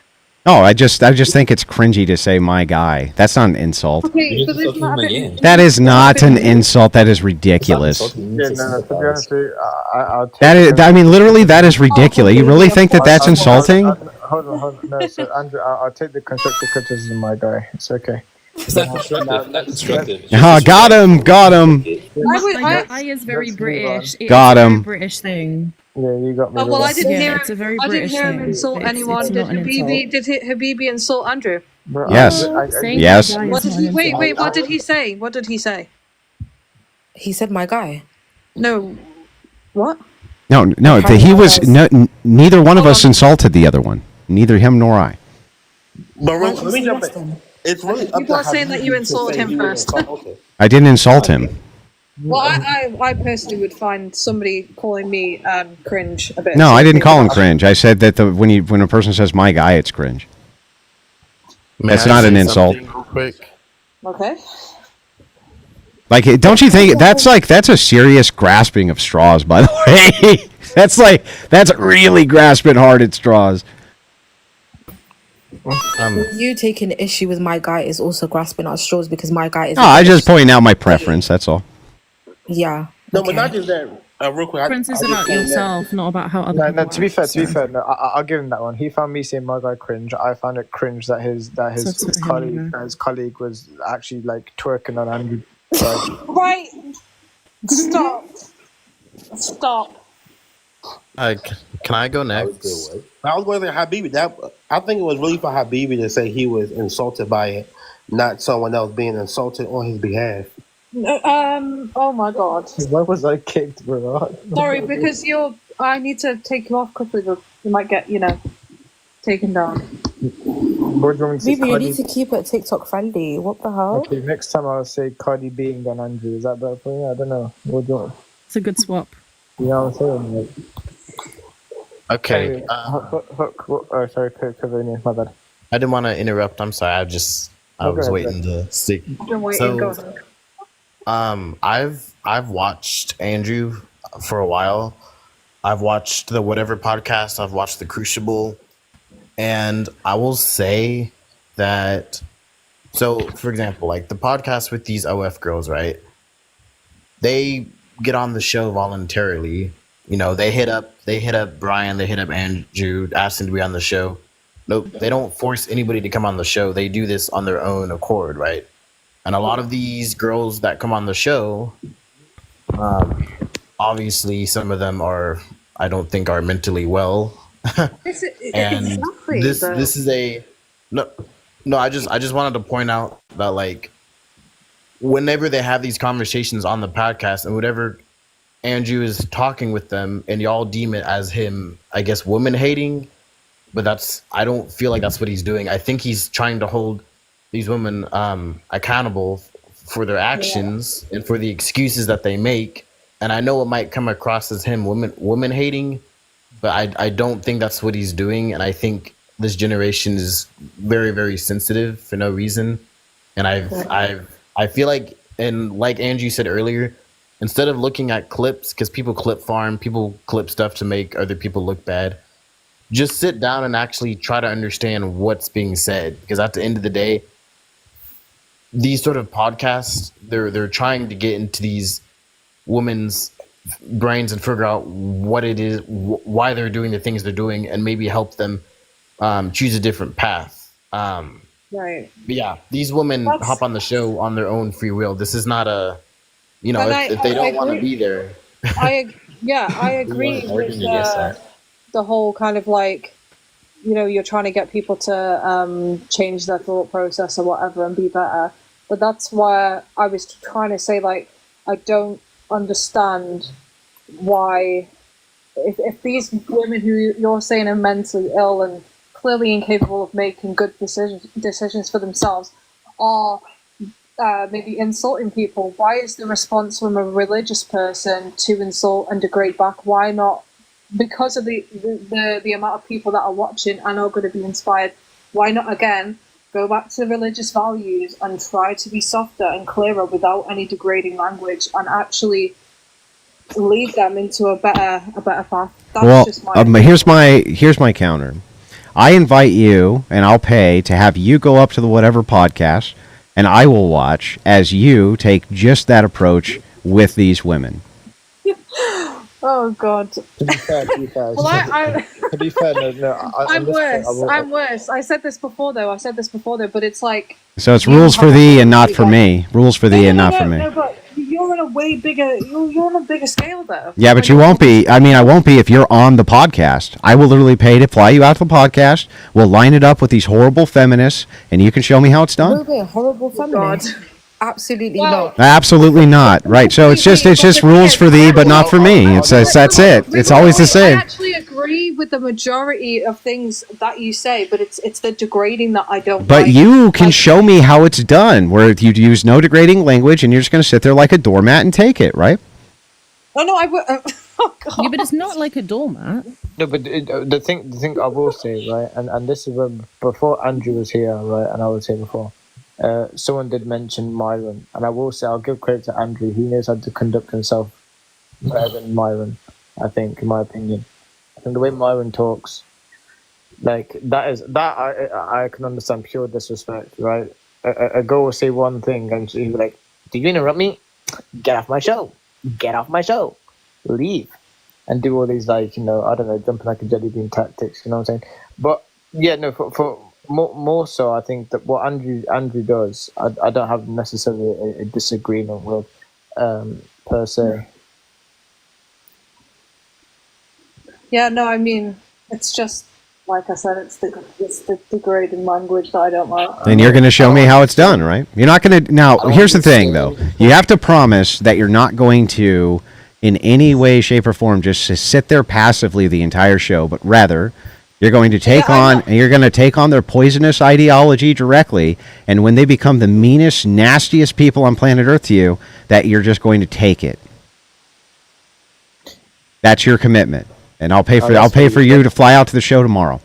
Oh, I just think it's cringy to say my guy. That's not an insult. Okay, but there's not a bit. That is not an insult. That is ridiculous. Yeah, no, to be honest with you, I'll take That is, I mean, literally, that is ridiculous. You really think that that's insulting? Hold on. No, so Andrew, I'll take the constructive criticism, my guy. It's okay. It's not constructive. Not constructive. Ah, got him. I is very British. It's Got a very him. British thing. Yeah, you got me. Oh well, I didn't Yeah, hear it's a him. very I didn't British hear him thing. insult It's anyone. Did not an Habibi? insult. Did Habibi insult Andrew? Yes. Saying Yes. my guy What is did he? not an Wait. insult. What did he say? What did he say? He said my guy. No. What? No. He was. Neither one of us insulted the other one. Neither him nor I. But let me jump in. It's really up People to are saying that you Habibi to insulted say him he was first. insulted. I didn't insult him. Well, I personally would find somebody calling me cringe a bit. No, I didn't call him cringe. I said that when a person says my guy, it's cringe. That's not an insult. Real quick. Okay. Like, don't you think that's a serious grasping of straws? By the way, that's really grasping hard at straws. You taking issue with my guy is also grasping at straws because my guy is. Oh, I just point out my preference. That's all. Yeah. No, but not just that. Real quick. Preference is about yourself, not about how other No, people to be act. fair, no, I'll give him that one. He found me saying my guy cringe. I found it cringe that his colleague was actually like twerking on Andrew. Right. Stop. Can I go next? I was going to say Habibi. I think it was really for Habibi to say he was insulted by it, not someone else being insulted on his behalf. Oh my god. Why was I kicked, bro? Sorry, because I need to take you off quickly, but you might get, taken down. What do you want me to say? Maybe you need to keep it TikTok friendly. What the hell? Okay, next time I'll say Cardi being on Andrew. Is that better for you? I don't know. What do you want? It's a good swap. You know what I'm saying? Like, Okay. sorry, Cavani, my bad. I didn't want to interrupt. I'm sorry. I Go was ahead, waiting to speak. I've been waiting. Go ahead. I've watched Andrew for a while. I've watched the Whatever podcast. I've watched the Crucible, and I will say that. So, for example, like the podcast with these OF girls, right? They get on the show voluntarily. You know, they hit up Brian, they hit up Andrew, ask them to be on the show. Nope, they don't force anybody to come on the show. They do this on their own accord, right? And a lot of these girls that come on the show, obviously some of them I don't think are mentally well. And Exactly. this is a no. I just wanted to point out that, like, whenever they have these conversations on the podcast and whatever Andrew is talking with them, and y'all deem it as him, I guess, woman hating, but I don't feel like that's what he's doing. I think he's trying to hold these women accountable for their actions and for the excuses that they make. And I know it might come across as him woman hating, but I don't think that's what he's doing. And I think this generation is very, very sensitive for no reason. And I feel like, and like Angie said earlier, instead of looking at clips, because people clip farm, people clip stuff to make other people look bad, just sit down and actually try to understand what's being said. Because at the end of the day, these sort of podcasts, they're trying to get into these women's brains and figure out what it is, why they're doing the things they're doing, and maybe help them choose a different path. Right. But yeah, these women hop on the show on their own free will. This is not a, you know, And if they don't want to agree. be there. I agree with the whole kind of like, you know, you're trying to get people to change their thought process or whatever and be better. But that's why I was trying to say, like, I don't understand why, if these women who you're saying are mentally ill and clearly incapable of making good decisions for themselves are maybe insulting people, why is the response from a religious person to insult and degrade back? Why not? Because of the amount of people that are watching and are going to be inspired, why not again go back to religious values and try to be softer and clearer without any degrading language and actually lead them into a better path? That's just my here's my counter. I invite you, and I'll pay to have you go up to the Whatever podcast, and I will watch as you take just that approach with these women. Oh God. To be fair, Well, to be fair, no, I'm worse. I said this before though, but it's like. So it's rules for thee and not for me. Rules for thee and not for me. No, but you're on a way bigger. You're on a bigger scale though. Yeah, but you won't be. I mean, I won't be if you're on the podcast. I will literally pay to fly you out to the podcast. We'll line it up with these horrible feminists, and you can show me how it's done. Wait, horrible feminist? Absolutely not. Absolutely not. Right. So it's just rules for thee, but not for me. That's it. It's always the same. I actually agree with the majority of things that you say, but it's the degrading that I don't. But like. you can show me how it's done, where you use no degrading language, and you're just going to sit there like a doormat and take it, right? Oh no, I would. Oh God. Yeah, but it's not like a doormat. No, but the thing I will say, right, and this is when, before Andrew was here, right, and I was here before. Someone did mention Myron, and I will say I'll give credit to Andrew. He knows how to conduct himself better than Myron, I think, in my opinion. I think the way Myron talks, like I can understand pure disrespect, right? A girl will say one thing and she'll be like, "Do you interrupt me? Get off my show! Get off my show! Leave!" And do all these, like, you know, I don't know, jumping like a jelly bean tactics. You know what I'm saying? But yeah, no, for more so, I think that what Andrew does, I don't have necessarily a disagreement with, per se. Yeah, no, I mean, it's just like I said, it's the degrading language that I don't like. And you're going to show me how it's done, right? You're not going to. Now, here's the thing, though. You have to promise that you're not going to, in any way, shape, or form, just sit there passively the entire show, but rather. You're going to take on their poisonous ideology directly, and when they become the meanest, nastiest people on planet Earth to you, that you're just going to take it. That's your commitment, and I'll pay for you to fly out to the show tomorrow.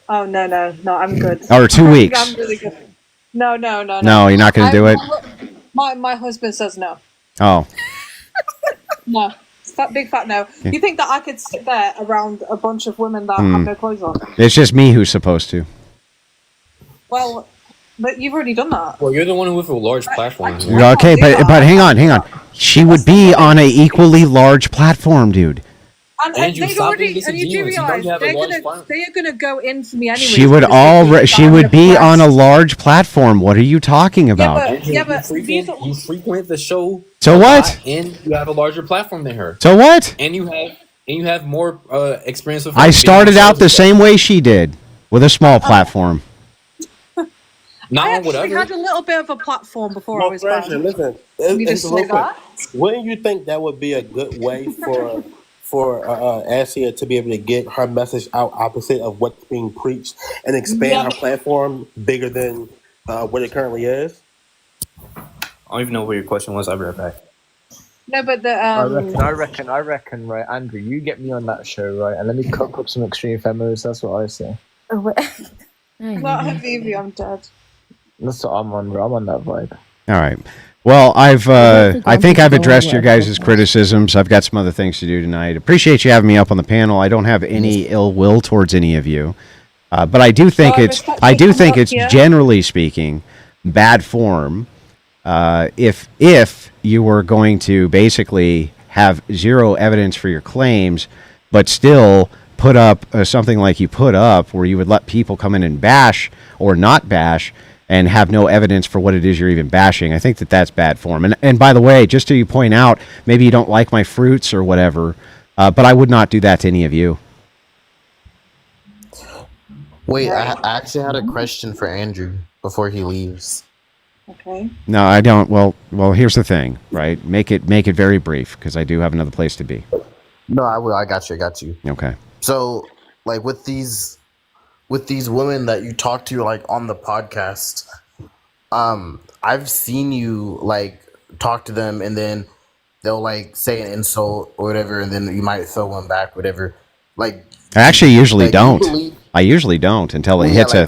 Oh no, I'm good. Or 2 weeks. I'm really good. No. No, you're not going to do it. My husband says no. Oh, No. Big fat no. You think that I could sit there around a bunch of women that have no clothes on? it's just me who's supposed to. Well, but you've already done that. Well, you're the one with a large platform. Okay, but hang on. She would be on a equally large platform, dude. And Andrew, they'd stop already, being and you do disingenuous. You know realize you have a large they are gonna go in for me anyway. She would be on a large platform. What are you talking about? Andrew, you frequent the show. So a what? lot, and you have a larger platform than her. So what? And you have more experience with. I started out the same way she did, with a small platform. I actually had a little bit of a platform before I was banned. Listen, You just say that? wouldn't you think that would be a good way for Asia to be able to get her message out opposite of what's being preached and expand her platform bigger than what it currently is? I don't even know what your question was. I'll be right back. No, but the I reckon, right, Andrew, you get me on that show, right, and let me cook up some extreme feminists. That's what I say. not Habibi, I'm dead. That's what I'm on. I'm on that vibe. All right. Well, I think I've addressed your guys' criticisms. I've got some other things to do tonight. Appreciate you having me up on the panel. I don't have any ill will towards any of you, but I do think it's generally speaking bad form. If you were going to basically have zero evidence for your claims, but still put up something like you put up, where you would let people come in and bash or not bash, and have no evidence for what it is you're even bashing, I think that's bad form. And by the way, just to point out, maybe you don't like my fruits or whatever, but I would not do that to any of you. Wait, I actually had a question for Andrew before he leaves. Okay. No, I don't. Well, here's the thing, right? Make it very brief, because I do have another place to be. No, I will. I got you. Okay. So, like, with these women that you talk to, like, on the podcast, I've seen you, like, talk to them, and then they'll, like, say an insult or whatever, and then you might throw one back, whatever. Like, I actually usually like, don't. I usually don't until it hits a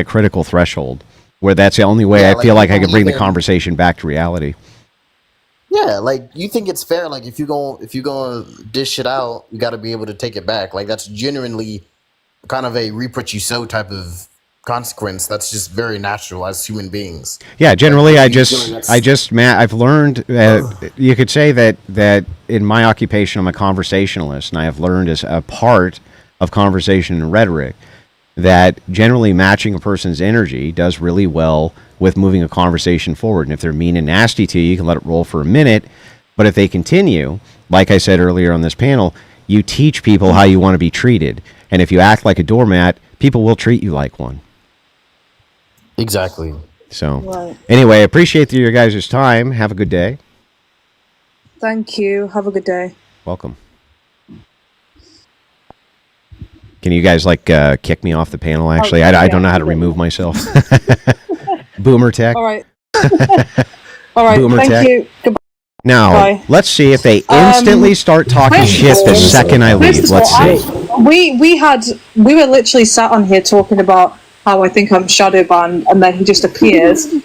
critical threshold, where that's the only way I feel like I can bring the conversation back to reality. Yeah, like, you think it's fair? Like, if you go dish it out, you got to be able to take it back. Like, that's genuinely kind of a reap what you sow type of consequence. That's just very natural as human beings. Yeah, generally, I've learned. You could say that in my occupation, I'm a conversationalist, and I have learned as a part of conversation and rhetoric that generally matching a person's energy does really well with moving a conversation forward. And if they're mean and nasty to you, you can let it roll for a minute. But if they continue, like I said earlier on this panel, you teach people how you want to be treated. And if you act like a doormat, people will treat you like one. Exactly. So, anyway, I appreciate your guys' time. Have a good day. Thank you. Have a good day. Welcome. Can you guys kick me off the panel? Actually, I don't know how to remove myself. Boomer tech. All right. All right. Boomer Thank tech. you. Goodbye. Now, Bye. let's see if they instantly start talking shit the second I leave. Let's see. We were literally sat on here talking about how I think I'm shadow banned, and then he just appears. And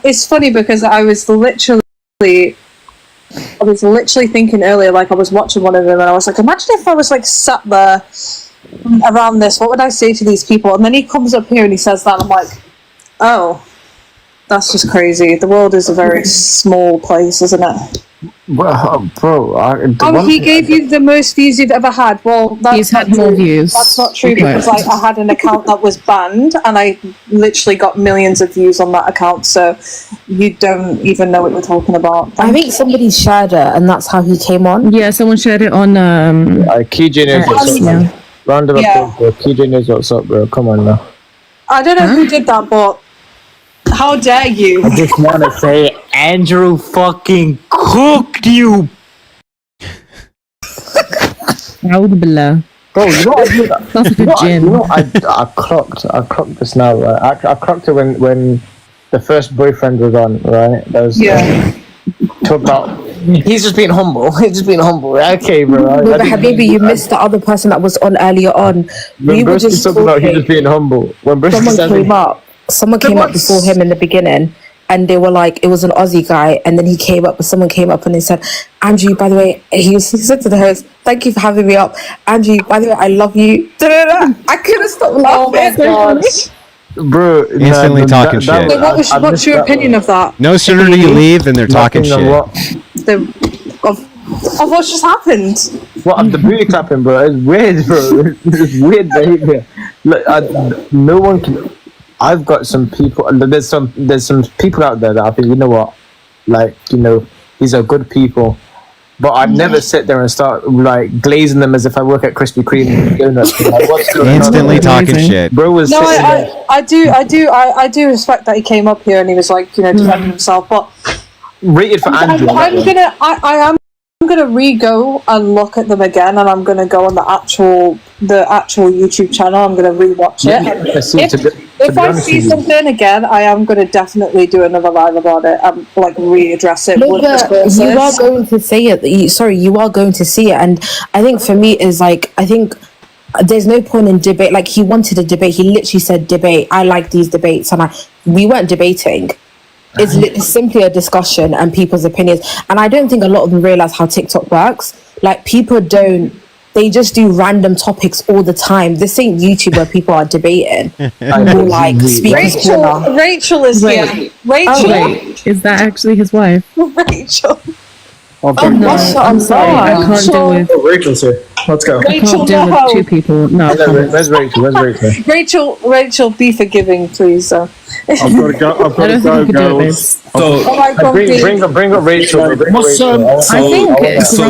it's funny because I was literally thinking earlier, like I was watching one of them, and I was like, imagine if I was like sat there around this, what would I say to these people? And then he comes up here and he says that, and I'm like, oh, that's just crazy. The world is a very small place, isn't it? Bro, he gave you the most views you've ever had. Well, He's had more views. That's not true because I had an account that was banned and I literally got millions of views on that account. So you don't even know what we're talking about. I think somebody shared it and that's how he came on. Yeah, someone shared it on. KJ knows what's up, man. Round of applause, bro. KJ knows what's up, bro. Come on now. I don't know who did that, but how dare you? I just want to say, Andrew fucking cooked you. Bro, you know what? That's a good gym. You know, I clocked this now, right? I clocked it when the first boyfriend was on, right? That was talk about. He's just being humble. He's just being humble. Okay, bro. No, but Habibi, you missed the other person that was on earlier on. When Broski talked about he just being humble. When Broski someone came up before him in the beginning, and they were like, it was an Aussie guy, and then someone came up and they said, Andrew, by the way, he said to the host, thank you for having me up. Andrew, by the way, I love you. I couldn't stop laughing. Oh my god. Bro, Instantly talking shit. So what's your opinion of that? No sooner do you leave than they're talking shit. Of what's just happened? What, I'm the booty clapping, bro. It's weird, bro. It's weird behavior. Look, no one can. I've got some people. There's some people out there that I think, you know what, like, you know, these are good people. But I'd never sit there and start like glazing them as if I work at Krispy Kreme donuts. Like, what's going Instantly on? talking shit. Bro was No, sitting there. I do respect that he came up here and he was like, you know, defending himself. But rated for Andrew. I am gonna re-go and look at them again, and I'm gonna go on the actual YouTube channel. I'm gonna rewatch it. If I see something again, I am gonna definitely do another live about it and like readdress it. No, but you are going to say it. You are going to see it, and I think for me is like, I think there's no point in debate. Like, he wanted a debate. He literally said debate. I like these debates, and we weren't debating. It's simply a discussion and people's opinions. And I don't think a lot of them realize how TikTok works. Like, people they just do random topics all the time. This ain't YouTube where people are debating. Or like Rachel is here. Rachel, Is that actually his wife? Rachel. No, I'm sorry. I can't deal with. Oh, Rachel's here. Let's go. I can't deal with two people. No. Where's Rachel? Rachel, be forgiving, please. I've got to go. I've got to go, girls. So bring up Rachel. So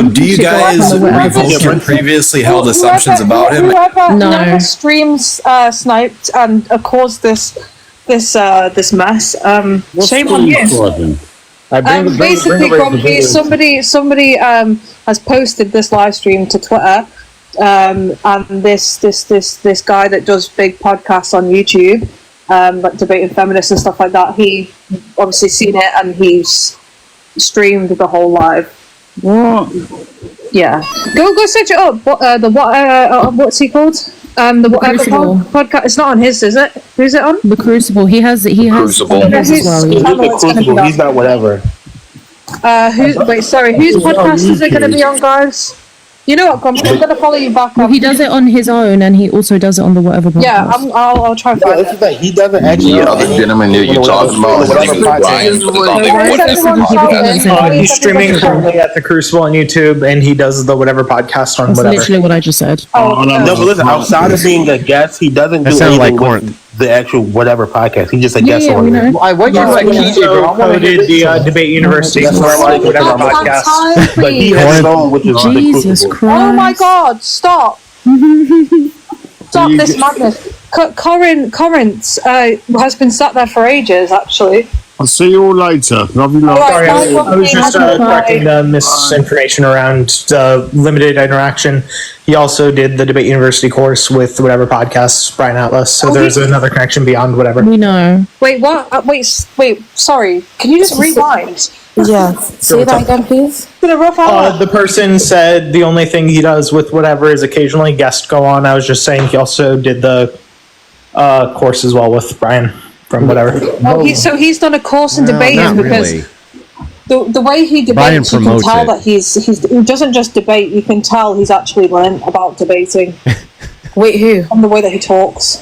do you guys revoke your previously held assumptions about him? Whoever streams sniped and caused this mess. Shame on you. Basically, Grumpy, somebody has posted this live stream to Twitter, and this guy that does big podcasts on YouTube, like debating feminists and stuff like that. He obviously seen it and he's streamed the whole live. What? Yeah, go search it up. What's he called? The whatever podcast. It's not on his, is it? Who's it on? The Crucible. He has. Crucible. As well, yeah. He's not whatever. Whose podcast is it going to be on, guys? You know what, Grumpy? I'm going to follow you back. He does it on his own, and he also does it on the whatever podcast. Yeah, I'll try and find it. He doesn't actually. The other gentleman that you're talking about, he's streaming currently at the Crucible on YouTube, and he does the whatever podcast on That's whatever. literally what I just said. No, but listen, outside of being a guest, he doesn't do anything with the actual whatever podcast. He's just a guest on it. What you like TJ, bro? I coded the Debate University for whatever podcast. But he has his own, which is Jesus Christ. Oh my God! Stop! Stop this madness. Corinth has been sat there for ages, actually. I'll see you all later. Love you, love. Sorry, I was just correcting the misinformation around the limited interaction. He also did the Debate University course with whatever podcast, Brian Atlas. So there's another connection beyond whatever. We know. Wait, what? Wait. Sorry. Can you just rewind? Yeah. Say that again, please. The person said the only thing he does with whatever is occasionally guest go on. I was just saying he also did the course as well with Brian from whatever. So he's done a course in debating because the way he debates, you can tell that he doesn't just debate. You can tell he's actually learned about debating. Wait, who? From the way that he talks.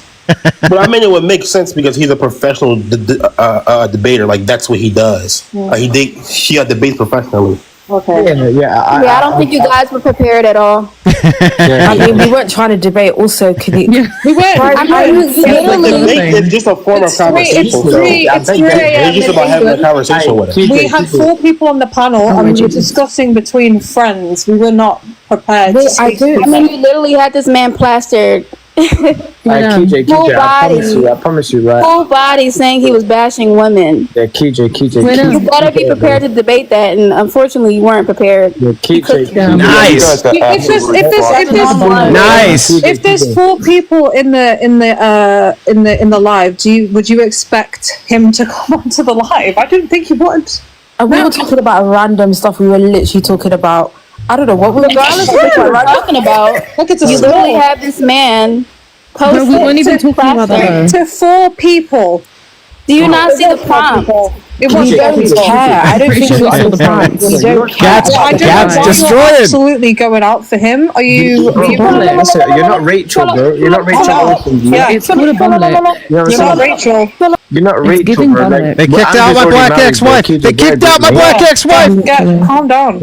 But I mean, it would make sense because he's a professional debater. Like, that's what he does. He debates professionally. Okay. I don't think you guys were prepared at all. I mean, we weren't trying to debate. Also, could you? We weren't. It's just a form of conversation. It's 3 a.m. It's just about having a conversation with him. We had 4 people on the panel, and we were discussing between friends. We were not prepared. I mean, you literally had this man plastered. KJ, I promise you, right? Whole body saying he was bashing women. Yeah, KJ. You gotta be prepared to debate that, and unfortunately, you weren't prepared. Yeah, KJ. Nice. If there's 4 people in the live, would you expect him to come onto the live? I didn't think he would. And we were talking about random stuff. We were literally talking about. I don't know what we were talking about. You literally have this man posted we weren't even talking about that. To 4 people. Do you not see the prompt? It was We don't care. I don't think we saw the prompt. We don't care. Gats destroyed. Absolutely going out for him. Are you? Listen, you're not Rachel, bro. You're not Rachel Olsen. Yeah, It's called a bullet. You're not Rachel. You're not It's Rachel, giving bro. bullet. They kicked out my black ex-wife. They kicked out my black ex-wife. Calm down.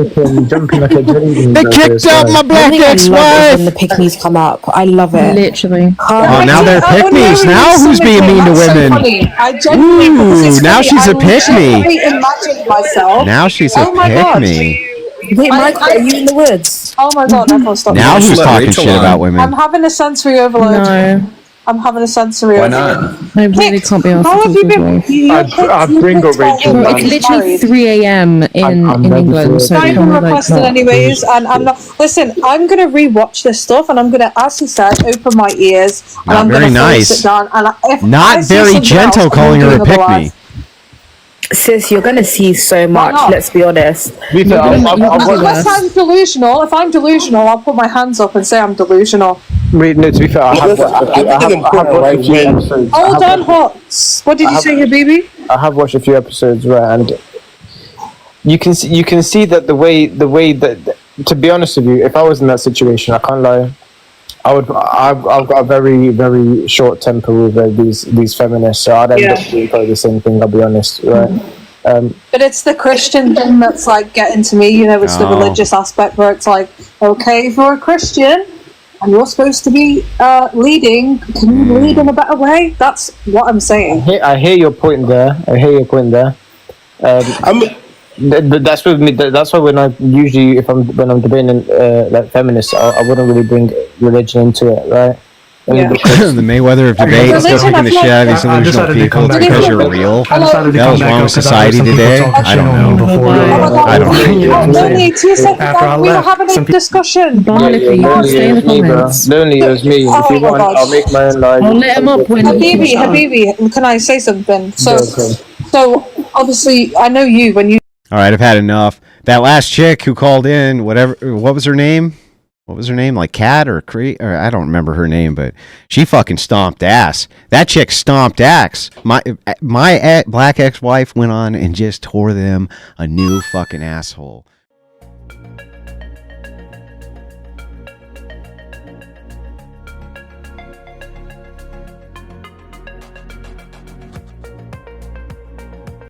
Jumping like a jelly. They kicked out my black When ex-wife. the pick-me's come up, I love it. Literally. Oh, now they're pick-me's. Now who's being mean to women? Ooh, now she's a pick-me. Imagined myself. Now she's a pick-me. Wait, Michael, are you in the woods? Oh my god, everyone stop. Now Just who's let talking Rachel shit on. about women? I'm having a sensory overload. No. I'm having a sensory Why overload. not? I really can't be asked How to have you talk as been? well. I'd bring up Rachel. Bro, it's literally 3 a.m. in England, so Not can even we, like, requested not- anyways, and I'm not. Listen, I'm gonna rewatch this stuff, and I'm gonna, as he said, open my ears, and Not I'm very gonna fully nice. sit down. And if I Not see very something gentle else, calling I'm her a doing otherwise. pick-me. Sis, you're gonna see so much. not? Let's be honest. Unless I'm delusional, if I'm delusional, I'll put my hands up and say I'm delusional. Wait, no, to be fair, I have Hold on, Hots. What did you say, Habibi? I have watched a few episodes, right, and you can see that the way that, to be honest with you, if I was in that situation, I can't lie, I've got a very, very short temper with these feminists, so I'd end up doing probably the same thing, I'll be honest, right? But it's the Christian thing that's like getting to me, you know, it's the Oh. religious aspect where it's like, okay, if you're a Christian and you're supposed to be leading, can you lead in a better way? That's what I'm saying. I hear your point there. That's with me. That's why when I usually, when I'm debating like feminists, I wouldn't really bring religion into it, right? Only Yeah. because- The Mayweather of debate is Religion, taking the I shit out of these I delusional decided to people come back because up. you're real. I decided to That come was back wrong up with 'cause I heard society some people today. talking I shit don't on me know. before. I don't know. You know what I'm saying? Lonely, 2 seconds, After I we were left, having some a people- discussion. Lonely, you can stay in the comments. Lonely, it was me. If Oh you my want, gosh. I'll make my own life. I'll let him up when Habibi, can I say something? So obviously, I know you when you. All right, I've had enough. That last chick who called in, whatever, what was her name? What was her name? Like Kat or Cree? Or I don't remember her name, but she fucking stomped ass. That chick stomped ass. My black ex-wife went on and just tore them a new fucking asshole.